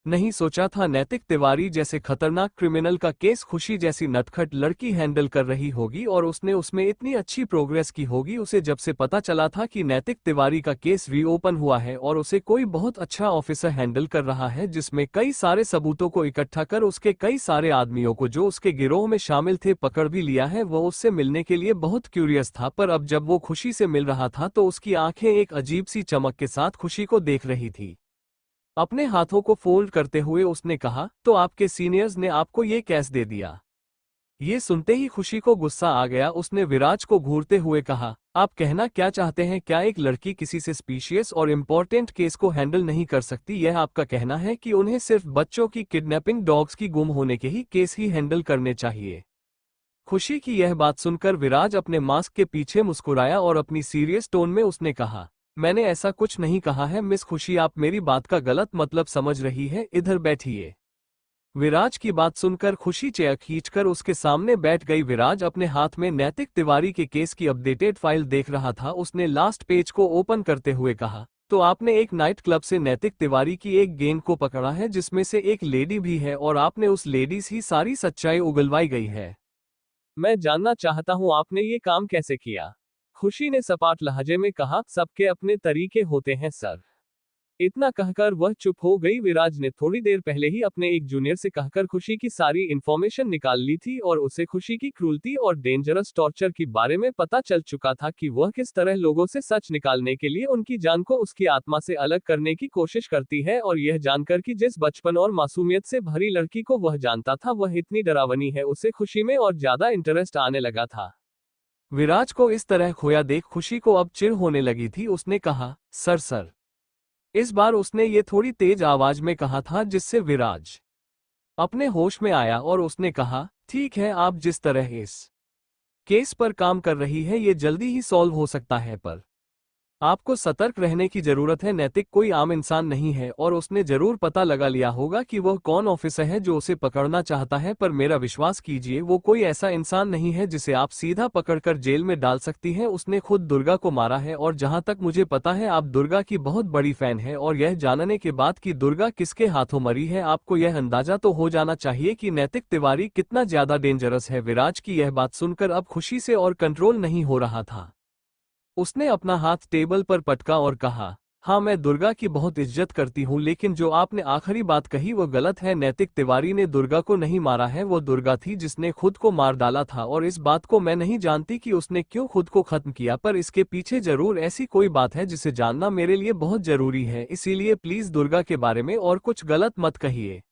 नहीं सोचा था नैतिक तिवारी जैसे खतरनाक क्रिमिनल का केस खुशी जैसी नटखट लड़की हैंडल कर रही होगी और उसने उसमें इतनी अच्छी प्रोग्रेस की होगी। उसे जब से पता चला था कि नैतिक तिवारी का केस रीओपन हुआ है और उसे कोई बहुत अच्छा ऑफिसर हैंडल कर रहा है जिसमें कई सारे सबूतों को इकट्ठा कर उसके कई सारे आदमियों को जो उसके गिरोह में शामिल थे पकड़ भी लिया है, वो उससे मिलने के लिए बहुत क्यूरियस था। पर अब जब वो खुशी से मिल रहा था तो उसकी आंखें एक अजीब सी चमक के साथ खुशी को देख रही थी। अपने हाथों को फोल्ड करते हुए उसने कहा, तो आपके सीनियर्स ने आपको ये केस दे दिया? ये सुनते ही खुशी को गुस्सा आ गया। उसने विराज को घूरते हुए कहा, आप कहना क्या चाहते हैं? क्या एक लड़की किसी से स्पीशियस और इम्पोर्टेंट केस को हैंडल नहीं कर सकती? यह आपका कहना है कि उन्हें सिर्फ बच्चों की किडनैपिंग, डॉग्स की गुम होने के ही केस ही हैंडल करने चाहिए? खुशी की यह बात सुनकर विराज अपने मास्क के पीछे मुस्कुराया और अपनी सीरियस टोन में उसने कहा, मैंने ऐसा कुछ नहीं कहा है मिस खुशी, आप मेरी बात का गलत मतलब समझ रही है, इधर बैठिए। विराज की बात सुनकर खुशी चेयर खींचकर उसके सामने बैठ गई। विराज अपने हाथ में नैतिक तिवारी के केस की अपडेटेड फाइल देख रहा था। उसने लास्ट पेज को ओपन करते हुए कहा, तो आपने एक नाइट क्लब से नैतिक तिवारी की एक गैंग को पकड़ा है जिसमें से एक लेडी भी है और आपने उस लेडी से ही सारी सच्चाई उगलवाई गई है। मैं जानना चाहता हूँ आपने ये काम कैसे किया? खुशी ने सपाट लहजे में कहा, सबके अपने तरीके होते हैं सर। इतना कहकर वह चुप हो गई। विराज ने थोड़ी देर पहले ही अपने एक जूनियर से कहकर खुशी की सारी इंफॉर्मेशन निकाल ली थी और उसे खुशी की क्रूरती और डेंजरस टॉर्चर के बारे में पता चल चुका था कि वह किस तरह लोगों से सच निकालने के लिए उनकी जान को उसकी आत्मा से अलग करने की कोशिश करती है। और यह जानकर कि जिस बचपन और मासूमियत से भरी लड़की को वह जानता था वह इतनी डरावनी है, उसे खुशी में और ज्यादा इंटरेस्ट आने लगा था। विराज को इस तरह खोया देख खुशी को अब चिढ़ होने लगी थी। उसने कहा, सर। इस बार उसने ये थोड़ी तेज आवाज में कहा था जिससे विराज अपने होश में आया और उसने कहा, ठीक है आप जिस तरह इस केस पर काम कर रही है ये जल्दी ही सॉल्व हो सकता है, पर आपको सतर्क रहने की जरूरत है। नैतिक कोई आम इंसान नहीं है और उसने जरूर पता लगा लिया होगा कि वह कौन ऑफिसर है जो उसे पकड़ना चाहता है, पर मेरा विश्वास कीजिए वो कोई ऐसा इंसान नहीं है जिसे आप सीधा पकड़कर जेल में डाल सकती हैं। उसने खुद दुर्गा को मारा है और जहां तक मुझे पता है आप दुर्गा की बहुत बड़ी फैन है और यह जानने के बाद कि दुर्गा किसके हाथों मरी है आपको यह अंदाजा तो हो जाना चाहिए कि नैतिक तिवारी कितना ज्यादा डेंजरस है। विराज की यह बात सुनकर अब खुशी से और कंट्रोल नहीं हो रहा था। उसने अपना हाथ टेबल पर पटका और कहा, हाँ मैं दुर्गा की बहुत इज्जत करती हूँ लेकिन जो आपने आखिरी बात कही वो गलत है। नैतिक तिवारी ने दुर्गा को नहीं मारा है, वो दुर्गा थी जिसने खुद को मार डाला था और इस बात को मैं नहीं जानती कि उसने क्यों खुद को खत्म किया, पर इसके पीछे जरूर ऐसी कोई बात है जिसे जानना मेरे लिए बहुत जरूरी है, इसीलिए प्लीज दुर्गा के बारे में और कुछ गलत मत कहिए।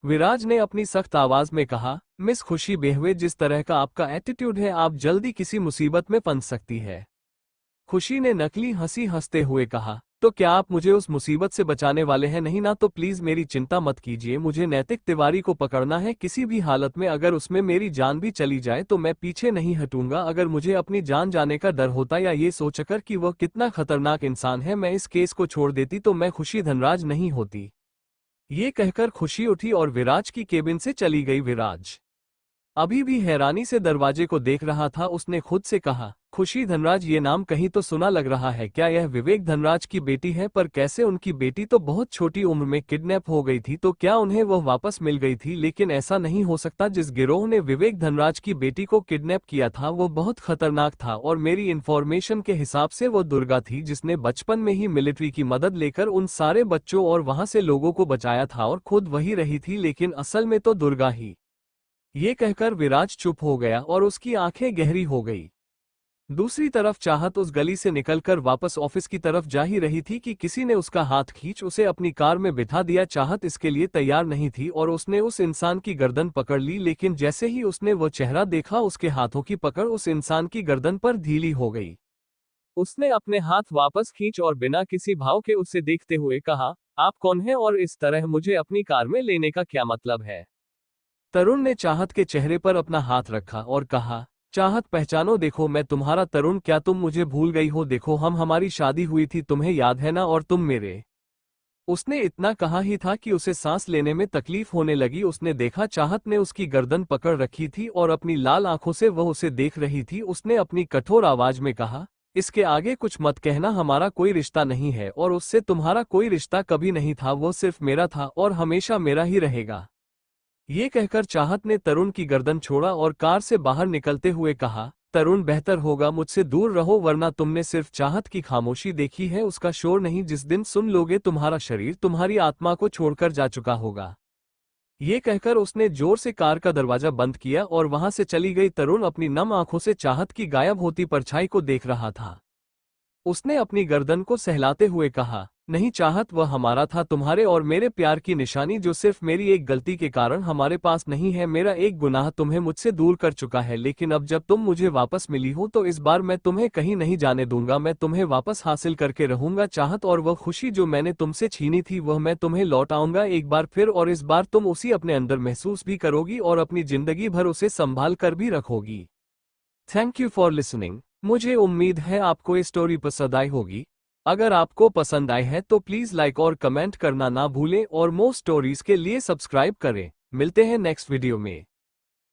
विराज ने अपनी सख्त आवाज में कहा, मिस खुशी बेहवे, जिस तरह का आपका एटीट्यूड है आप जल्दी किसी मुसीबत में फंस सकती है। खुशी ने नकली हंसी हंसते हुए कहा, तो क्या आप मुझे उस मुसीबत से बचाने वाले हैं? नहीं ना, तो प्लीज मेरी चिंता मत कीजिए, मुझे नैतिक तिवारी को पकड़ना है किसी भी हालत में, अगर उसमें मेरी जान भी चली जाए तो मैं पीछे नहीं हटूंगा। अगर मुझे अपनी जान जाने का डर होता या ये सोचकर कि वह कितना खतरनाक इंसान है मैं इस केस को छोड़ देती तो मैं खुशी धनराज नहीं होती। ये कहकर खुशी उठी और विराज की केबिन से चली गई। विराज अभी भी हैरानी से दरवाजे को देख रहा था। उसने खुद से कहा, खुशी धनराज, ये नाम कहीं तो सुना लग रहा है, क्या यह विवेक धनराज की बेटी है? पर कैसे? उनकी बेटी तो बहुत छोटी उम्र में किडनैप हो गई थी, तो क्या उन्हें वह वापस मिल गई थी? लेकिन ऐसा नहीं हो सकता, जिस गिरोह ने विवेक धनराज की बेटी को किडनैप किया था वो बहुत खतरनाक था, और मेरी इन्फॉर्मेशन के हिसाब से वो दुर्गा थी जिसने बचपन में ही मिलिट्री की मदद लेकर उन सारे बच्चों और वहां से लोगों को बचाया था, और खुद वही रही थी, लेकिन असल में तो दुर्गा ही। ये कहकर विराज चुप हो गया और उसकी आंखें गहरी हो गई। दूसरी तरफ चाहत उस गली से निकलकर वापस ऑफिस की तरफ जा ही रही थी कि किसी ने उसका हाथ खींच उसे अपनी कार में बिठा दिया। चाहत इसके लिए तैयार नहीं थी और उसने उस इंसान की गर्दन पकड़ ली, लेकिन जैसे ही उसने वो चेहरा देखा उसके हाथों की पकड़ उस इंसान की गर्दन पर ढीली हो गई। उसने अपने हाथ वापस खींच और बिना किसी भाव के उसे देखते हुए कहा, आप कौन हैं और इस तरह मुझे अपनी कार में लेने का क्या मतलब है? तरुण ने चाहत के चेहरे पर अपना हाथ रखा और कहा, चाहत पहचानो, देखो मैं तुम्हारा तरुण, क्या तुम मुझे भूल गई हो? देखो हमारी शादी हुई थी, तुम्हें याद है ना, और तुम मेरे। उसने इतना कहा ही था कि उसे सांस लेने में तकलीफ होने लगी। उसने देखा चाहत ने उसकी गर्दन पकड़ रखी थी और अपनी लाल आंखों से वह उसे देख रही थी। उसने अपनी कठोर आवाज में कहा, इसके आगे कुछ मत कहना, हमारा कोई रिश्ता नहीं है और उससे तुम्हारा कोई रिश्ता कभी नहीं था, वो सिर्फ मेरा था और हमेशा मेरा ही रहेगा। ये कहकर चाहत ने तरुण की गर्दन छोड़ा और कार से बाहर निकलते हुए कहा, तरुण बेहतर होगा मुझसे दूर रहो, वरना तुमने सिर्फ चाहत की खामोशी देखी है, उसका शोर नहीं। जिस दिन सुन लोगे तुम्हारा शरीर तुम्हारी आत्मा को छोड़कर जा चुका होगा। ये कहकर उसने जोर से कार का दरवाजा बंद किया और वहां से चली गई। तरुण अपनी नम आंखों से चाहत की गायब होती परछाई को देख रहा था। उसने अपनी गर्दन को सहलाते हुए कहा, नहीं चाहत, वह हमारा था, तुम्हारे और मेरे प्यार की निशानी, जो सिर्फ मेरी एक गलती के कारण हमारे पास नहीं है। मेरा एक गुनाह तुम्हें मुझसे दूर कर चुका है, लेकिन अब जब तुम मुझे वापस मिली हो तो इस बार मैं तुम्हें कहीं नहीं जाने दूंगा। मैं तुम्हें वापस हासिल करके रहूंगा चाहत, और वह खुशी जो मैंने तुमसे छीनी थी वह मैं तुम्हें लौटाऊंगा एक बार फिर, और इस बार तुम उसी अपने अंदर महसूस भी करोगी और अपनी जिंदगी भर उसे संभाल कर भी रखोगी। Thank you for listening. मुझे उम्मीद है आपको ये स्टोरी पसंद आई होगी। अगर आपको पसंद आई है तो प्लीज लाइक और कमेंट करना ना भूलें और मोर स्टोरीज के लिए सब्सक्राइब करें। मिलते हैं नेक्स्ट वीडियो में।